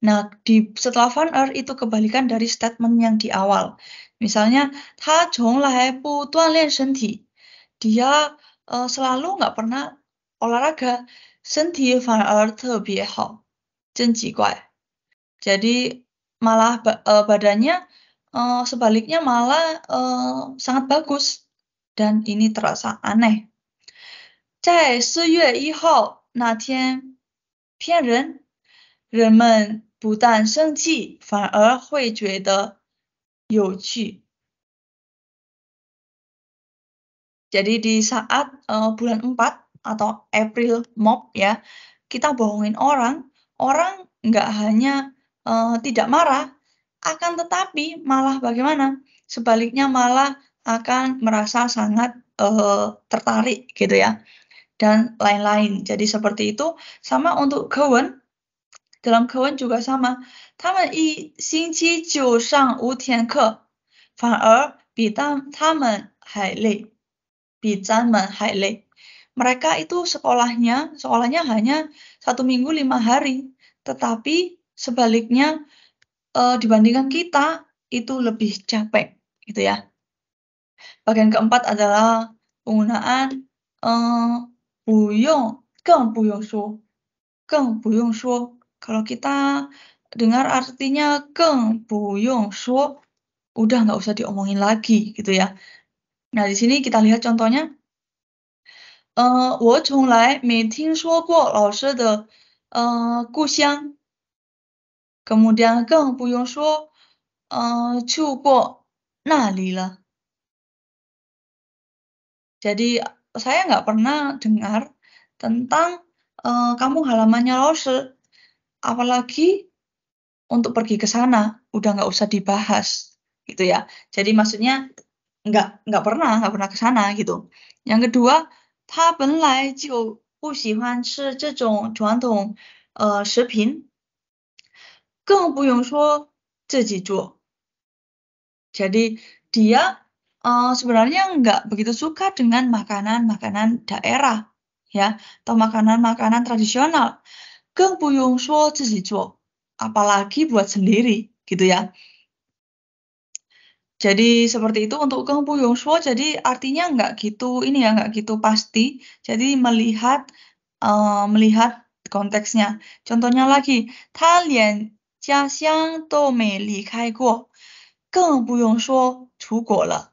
Speaker 1: Nah, setelah 反而 itu kebalikan dari statement yang di awal. Misalnya, 他从来不锻炼身体. Dia selalu nggak pernah olahraga. 身体反而特别好. 真奇怪. Jadi malah badannya sebaliknya malah sangat bagus. Dan ini terasa aneh. 在4月1号那天骗人，人们不但生气，反而会觉得有趣。Jadi di saat bulan 4 atau April Mop ya, kita bohongin orang, orang nggak hanya tidak marah, akan tetapi malah bagaimana? Sebaliknya malah akan merasa sangat tertarik gitu ya, dan lain-lain. Jadi seperti itu. Sama untuk Cohen, dalam Cohen juga sama. 他们1星期就上5天课，反而比他们还累。比咱们还累. Mereka itu sekolahnya hanya 1 minggu 5 hari, tetapi sebaliknya dibandingkan kita itu lebih capek, gitu ya. Bagian keempat adalah penggunaan 不用, 更不用说, 更不用说. Kalau kita dengar artinya 更不用说, udah nggak usah diomongin lagi, gitu ya. Nah, di sini kita lihat contohnya. 我从来没听说过老师的故乡. Kemudian 更不用说去过那里了. Jadi saya nggak pernah dengar tentang kampung halamannya Lause. Apalagi untuk pergi ke sana, udah nggak usah dibahas, gitu ya. Jadi maksudnya nggak pernah ke sana gitu. Yang kedua, 他本来就不喜欢吃这种传统食品，更不用说自己做. Jadi dia sebenarnya nggak begitu suka dengan makanan-makanan daerah, ya, atau makanan-makanan tradisional. 更不用说自己做, apalagi buat sendiri, gitu ya. Jadi seperti itu untuk 更不用说, jadi artinya nggak gitu ini ya, nggak gitu pasti. Jadi melihat konteksnya. Contohnya lagi, 他连家乡都没离开过，更不用说出国了.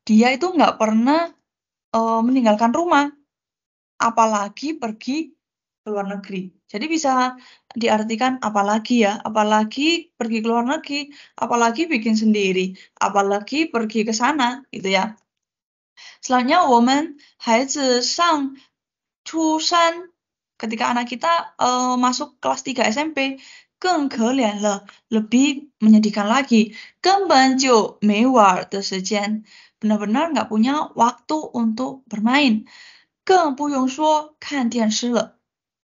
Speaker 1: Dia itu nggak pernah meninggalkan rumah, apalagi pergi ke luar negeri. Jadi bisa diartikan apalagi ya, apalagi pergi ke luar negeri, apalagi bikin sendiri, apalagi pergi ke sana, gitu ya. Selanjutnya, 我们孩子上初三, ketika anak kita masuk kelas 3 SMP, 更可怜了, lebih menyedihkan lagi. 根本就没玩的时间, benar-benar nggak punya waktu untuk bermain. 更不用说看电视了,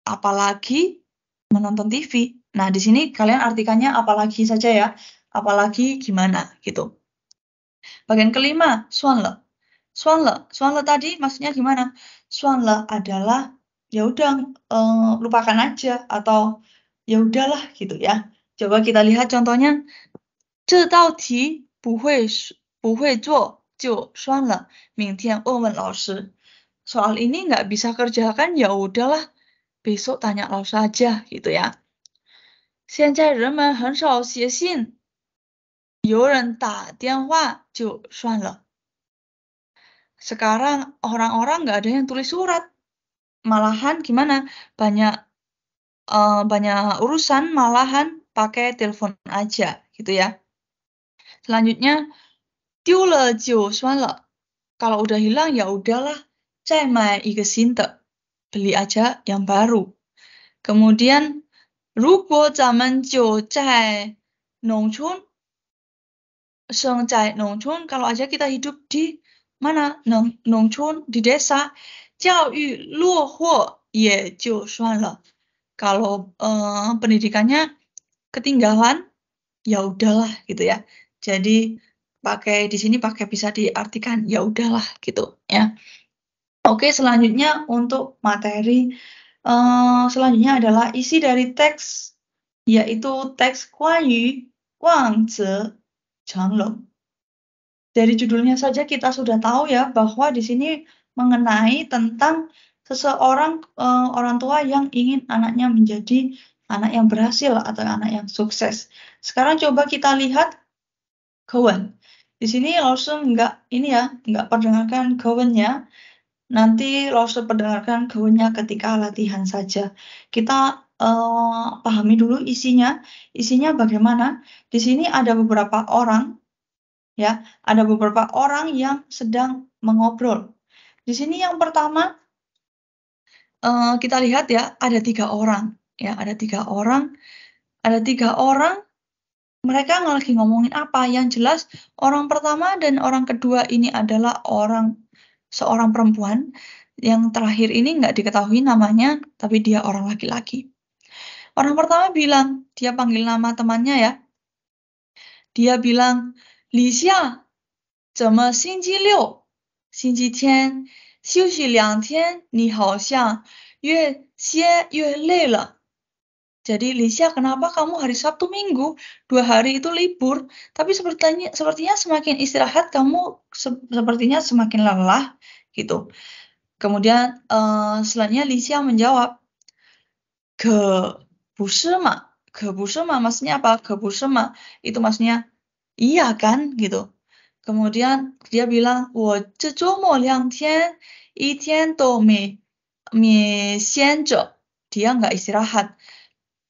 Speaker 1: apalagi menonton TV. Nah, di sini kalian artikannya apalagi saja ya. Apalagi gimana gitu. Bagian kelima, 算了. 算了tadi maksudnya gimana? 算了 adalah ya udah lupakan aja atau ya udahlah gitu ya. Coba kita lihat contohnya. 这道题不会做就算了，明天问问老师. Soal ini nggak bisa kerjakan, ya udahlah, besok tanya Laus aja, gitu ya. 现在人们很少写信，有人打电话就算了. Sekarang orang-orang nggak ada yang tulis surat. Malahan gimana? Banyak urusan malahan pakai telepon aja, gitu ya. Selanjutnya, 丢了就算了. Kalau udah hilang ya udahlah. 再买一个新的, beli aja yang baru. Kemudian, 如果咱们就在农村, 生在农村, kalau aja kita hidup di mana? Nongchun, di desa, 教育落后也就算了. Kalau pendidikannya ketinggalan, ya udahlah gitu ya. Jadi di sini bisa diartikan ya udahlah gitu ya. Oke, selanjutnya untuk materi selanjutnya adalah isi dari teks, yaitu teks 关于望子成龙. Dari judulnya saja kita sudah tahu ya bahwa di sini mengenai tentang seseorang orang tua yang ingin anaknya menjadi anak yang berhasil atau anak yang sukses. Sekarang coba kita lihat kawan. Di sini langsung nggak perdengarkan kawannya. Nanti langsung perdengarkan kawannya ketika latihan saja. Kita pahami dulu isinya. Isinya bagaimana? Di sini ada beberapa orang. Ya, ada beberapa orang yang sedang mengobrol. Di sini yang pertama kita lihat ya ada 3 orang. Ya, ada 3 orang. Ada 3 orang. Mereka lagi ngomongin apa? Yang jelas orang pertama dan orang kedua ini adalah seorang perempuan. Yang terakhir ini nggak diketahui namanya, tapi dia orang laki-laki. Orang pertama bilang, dia panggil nama temannya ya. Dia bilang, Li Xia, 怎么星期六、星期天休息2天，你好像越歇越累了。Jadi Lisha, kenapa kamu hari Sabtu Minggu 2 hari itu libur, tapi sepertinya semakin istirahat kamu sepertinya semakin lelah gitu. Kemudian selanjutnya Lisha menjawab, 可不是嘛，可不是嘛 maksudnya apa? 可不是嘛 itu maksudnya iya kan gitu. Kemudian dia bilang, 我这周末2天一天都没闲着. Dia nggak istirahat.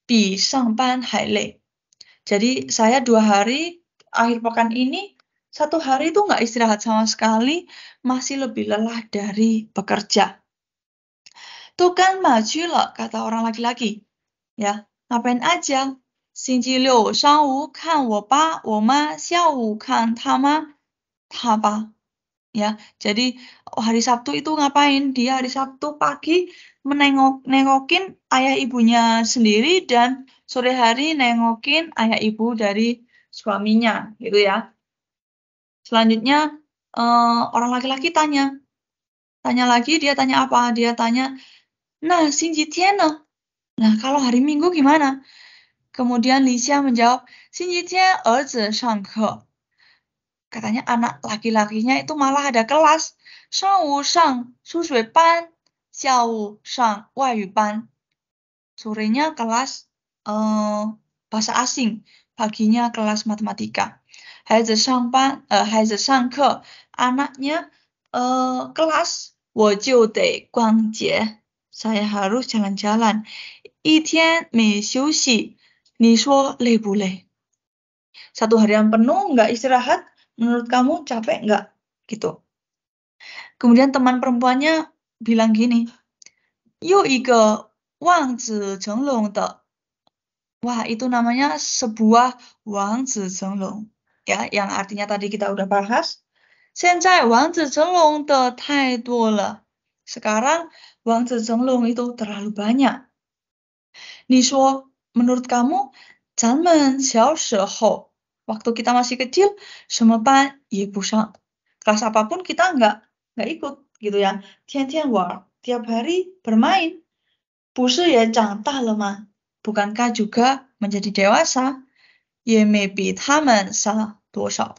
Speaker 1: 比上班还累. Jadi saya 2 hari akhir pekan ini 1 hari itu nggak istirahat sama sekali, masih lebih lelah dari bekerja. Tuh kan maju了, kata orang laki-laki. Ya, ngapain aja? 星期六上午看我爸我妈，下午看他爸. Ya, jadi hari Sabtu itu ngapain? Dia hari Sabtu pagi nengokin ayah ibunya sendiri dan sore hari nengokin ayah ibu dari suaminya, gitu ya. Selanjutnya orang laki-laki tanya lagi, dia tanya apa? Dia tanya, nah, 星期天呢? Nah, kalau hari Minggu gimana? Kemudian Lisha menjawab, 星期天儿子上课. Katanya anak laki-lakinya itu malah ada kelas. 上午上数学班，下午上外语班. Sorenya kelas bahasa asing, paginya kelas matematika. 孩子上课, anaknya kelas, 我就得逛街. Saya harus jalan-jalan. 一天没休息, 你说累不累? 1 harian penuh nggak istirahat, menurut kamu capek nggak? Gitu. Kemudian teman perempuannya bilang gini, 又一个望子成龙的. Wah, itu namanya sebuah 望子成龙. Ya, yang artinya tadi kita udah bahas. 现在望子成龙的太多了. Sekarang 望子成龙 itu terlalu banyak. 你说, menurut kamu, 咱们小时候, waktu kita masih kecil, 什么班也不上. Kelas apapun kita nggak ikut gitu ya. 天天玩, tiap hari bermain. 不是也长大了吗? Bukankah juga menjadi dewasa? 也没比他们差多少.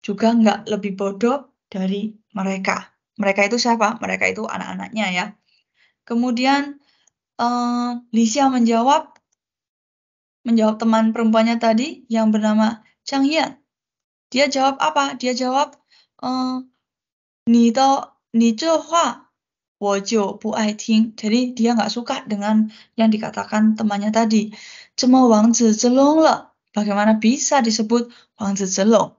Speaker 1: Juga nggak lebih bodoh dari mereka. Mereka itu siapa? Mereka itu anak-anaknya ya. Kemudian Lisha menjawab teman perempuannya tadi yang bernama Chang Yan. Dia jawab apa? Dia jawab, 你这话我就不爱听. Jadi dia nggak suka dengan yang dikatakan temannya tadi. 这么王子之龙了, bagaimana bisa disebut 王子之龙?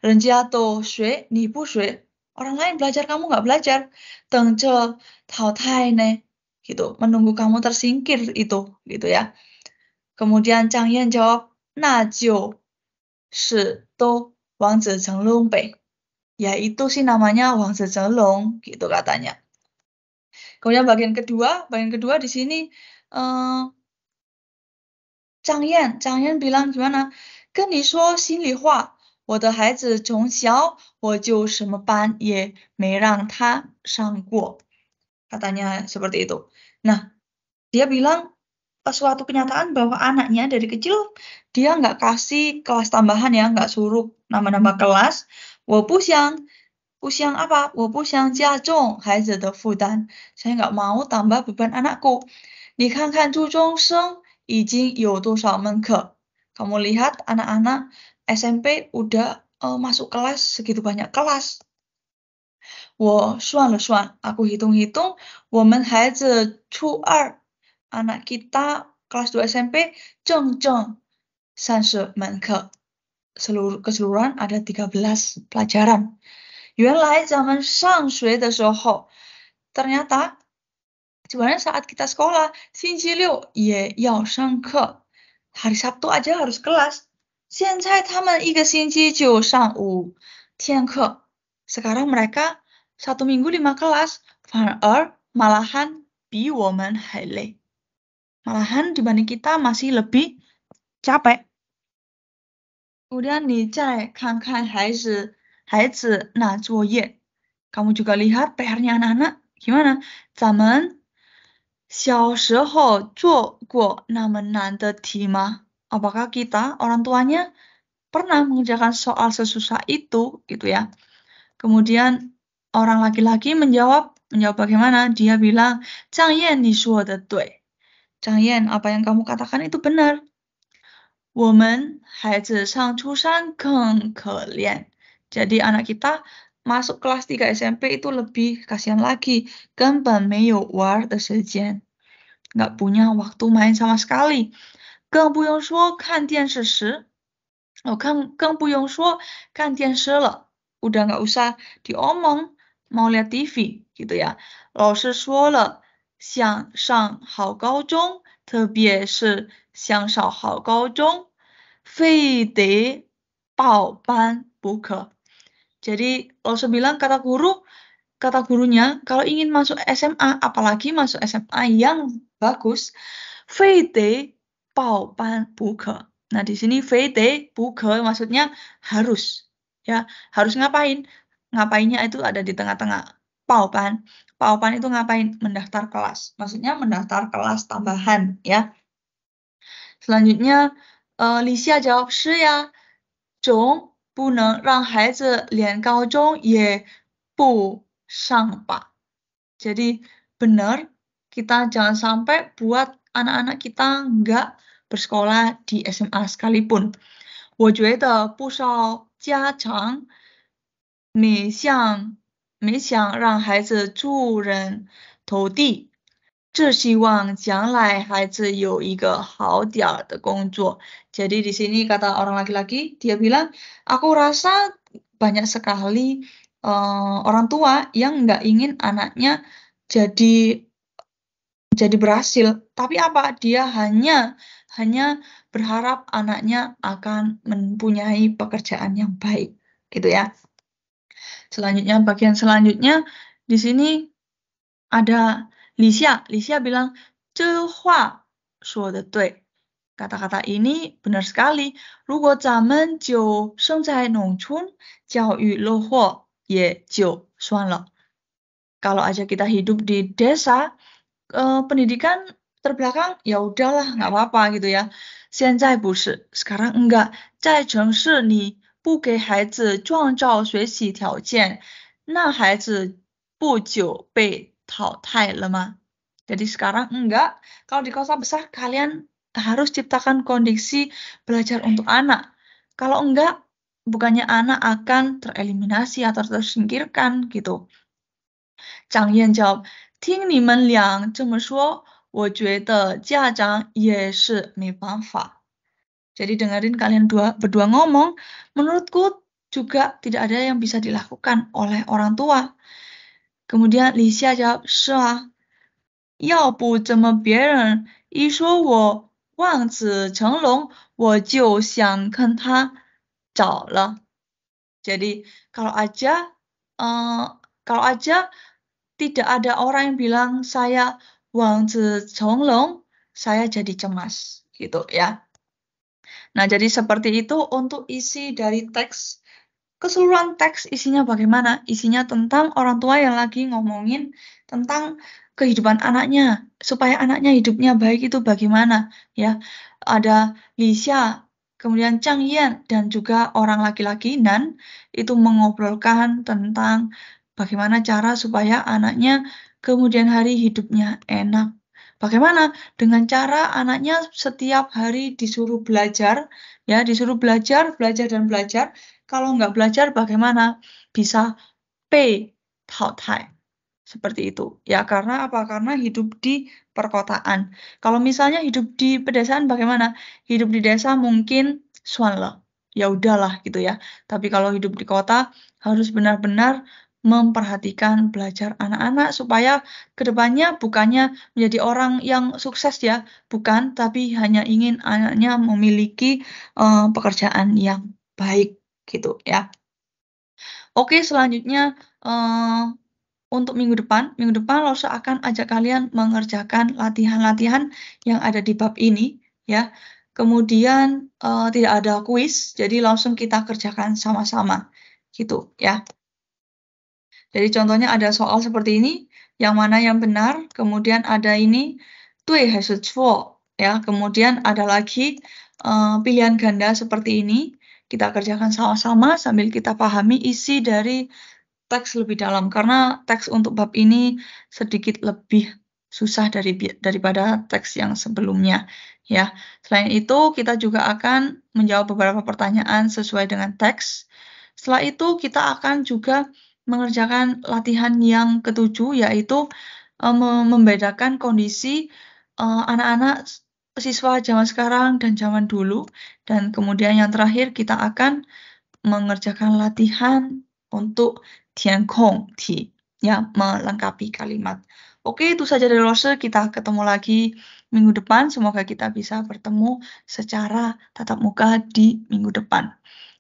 Speaker 1: 人家都学你不学. Orang lain belajar kamu nggak belajar. 等着淘汰呢, gitu. Menunggu kamu tersingkir itu, gitu ya. Kemudian Chang Yan jawab, 那就是都王子成龙呗. Ya itu sih namanya 王子成龙, gitu katanya. Kemudian bagian kedua di sini Chang Yan bilang gimana? 跟你说心里话，我的孩子从小我就什么班也没让他上过. Katanya seperti itu. Nah, dia bilang suatu kenyataan bahwa anaknya dari kecil dia nggak kasih kelas tambahan ya, nggak suruh nama-nama kelas. 我不想apa? 我不想加重孩子的负担. Saya nggak mau tambah beban anakku. 你看看初中生已经有多少门课? Kamu lihat anak-anak SMP udah masuk kelas segitu banyak kelas. 我算了算, aku hitung-hitung, 我们孩子初二, anak kita kelas 2 SMP 整整30门课. Keseluruhan ada 13 pelajaran. 原来咱们上学的时候, ternyata sebenarnya saat kita sekolah, 星期六也要上课. Hari Sabtu aja harus kelas. 现在他们一个星期就上5天课. Sekarang mereka 1 minggu 5 kelas, 反而 malahan 比我们还累. Malahan dibanding kita masih lebih capek. Kemudian 你再看看孩子拿作业. Kamu juga lihat PR-nya anak-anak gimana? 咱们小时候做过那么难的题吗? Apakah kita, orang tuanya, pernah mengerjakan soal sesusah itu, gitu ya. Kemudian orang laki-laki menjawab bagaimana? Dia bilang, 张燕你说的对. 张燕, apa yang kamu katakan itu benar. 我们孩子上初三更可怜. Jadi anak kita masuk kelas 3 SMP itu lebih kasihan lagi, 根本没有玩的时间. Nggak punya waktu main sama sekali. 更不用说看电视时,更不用说看电视了. Udah nggak usah diomong mau lihat TV, gitu ya. 老师说了，想上好高中，特别是想上好高中，非得报班不可. Jadi, 老师 bilang, kata gurunya, kalau ingin masuk SMA, apalagi masuk SMA yang bagus, 非得报班不可. Nah, di sini 非得不可 maksudnya harus. Ya, harus ngapain? Ngapainnya itu ada di tengah-tengah. 报班. 报班 itu ngapain? Mendaftar kelas. Maksudnya mendaftar kelas tambahan, ya. Selanjutnya, Li Xia jawab, 是呀，总不能让孩子连高中也不上吧. Jadi benar, kita jangan sampai buat anak-anak kita nggak bersekolah di SMA sekalipun. 我觉得不少家长没想让孩子出人头地，只希望将来孩子有一个好点儿的工作. Jadi di sini kata orang laki-laki, dia bilang, aku rasa banyak sekali orang tua yang nggak ingin anaknya jadi berhasil. Tapi apa? Dia hanya berharap anaknya akan mempunyai pekerjaan yang baik, gitu ya. Selanjutnya, bagian selanjutnya di sini ada Li Xia bilang, 这话说得对. Kata-kata ini benar sekali. 如果咱们就生在农村，教育落后也就算了. Kalau aja kita hidup di desa, pendidikan terbelakang, ya udahlah, nggak apa-apa gitu ya. 现在不是, sekarang enggak. 在城市里不给孩子创造学习条件，那孩子不就被淘汰了吗? Jadi sekarang enggak. Kalau di kota besar kalian harus ciptakan kondisi belajar untuk anak. Kalau enggak, bukannya anak akan tereliminasi atau tersingkirkan gitu. 张燕jawab, 听你们俩这么说，我觉得家长也是没办法. Jadi dengerin kalian berdua ngomong, menurutku juga tidak ada yang bisa dilakukan oleh orang tua. Kemudian Li Xia jawab, 是啊，要不怎么别人一说我望子成龙，我就想跟他找了. Jadi kalau aja tidak ada orang yang bilang saya wang zi cong long, saya jadi cemas, gitu ya. Nah, jadi seperti itu untuk isi dari teks. Keseluruhan teks isinya bagaimana? Isinya tentang orang tua yang lagi ngomongin tentang kehidupan anaknya, supaya anaknya hidupnya baik itu bagaimana, ya. Ada Lisha, kemudian Chang Yan, dan juga orang laki-laki Nan, itu mengobrolkan tentang bagaimana cara supaya anaknya kemudian hari hidupnya enak. Bagaimana? Dengan cara anaknya setiap hari disuruh belajar, ya, disuruh belajar, belajar, dan belajar. Kalau nggak belajar bagaimana? Bisa pay taotai. Seperti itu. Ya, karena apa? Karena hidup di perkotaan. Kalau misalnya hidup di pedesaan bagaimana? Hidup di desa mungkin suanle. Ya udahlah gitu ya. Tapi kalau hidup di kota harus benar-benar memperhatikan belajar anak-anak supaya kedepannya bukannya menjadi orang yang sukses ya, bukan, tapi hanya ingin anaknya memiliki pekerjaan yang baik gitu ya. Oke, selanjutnya untuk minggu depan Rosa akan ajak kalian mengerjakan latihan-latihan yang ada di bab ini ya. Kemudian tidak ada kuis, jadi langsung kita kerjakan sama-sama gitu ya. Jadi contohnya ada soal seperti ini, yang mana yang benar, kemudian ada ini 对还是错 ya. Kemudian ada lagi pilihan ganda seperti ini. Kita kerjakan sama-sama sambil kita pahami isi dari teks lebih dalam karena teks untuk bab ini sedikit lebih susah daripada teks yang sebelumnya ya. Selain itu kita juga akan menjawab beberapa pertanyaan sesuai dengan teks. Setelah itu kita akan juga mengerjakan latihan yang ketujuh yaitu membedakan kondisi anak-anak siswa zaman sekarang dan zaman dulu dan kemudian yang terakhir kita akan mengerjakan latihan untuk tiankong ti, ya, melengkapi kalimat. Oke, itu saja dari Rose. Kita ketemu lagi minggu depan. Semoga kita bisa bertemu secara tatap muka di minggu depan.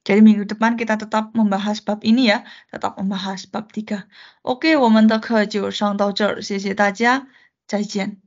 Speaker 1: Jadi minggu depan kita tetap membahas bab ini ya, tetap membahas bab 3. OK，我们的课就上到这儿，谢谢大家，再见。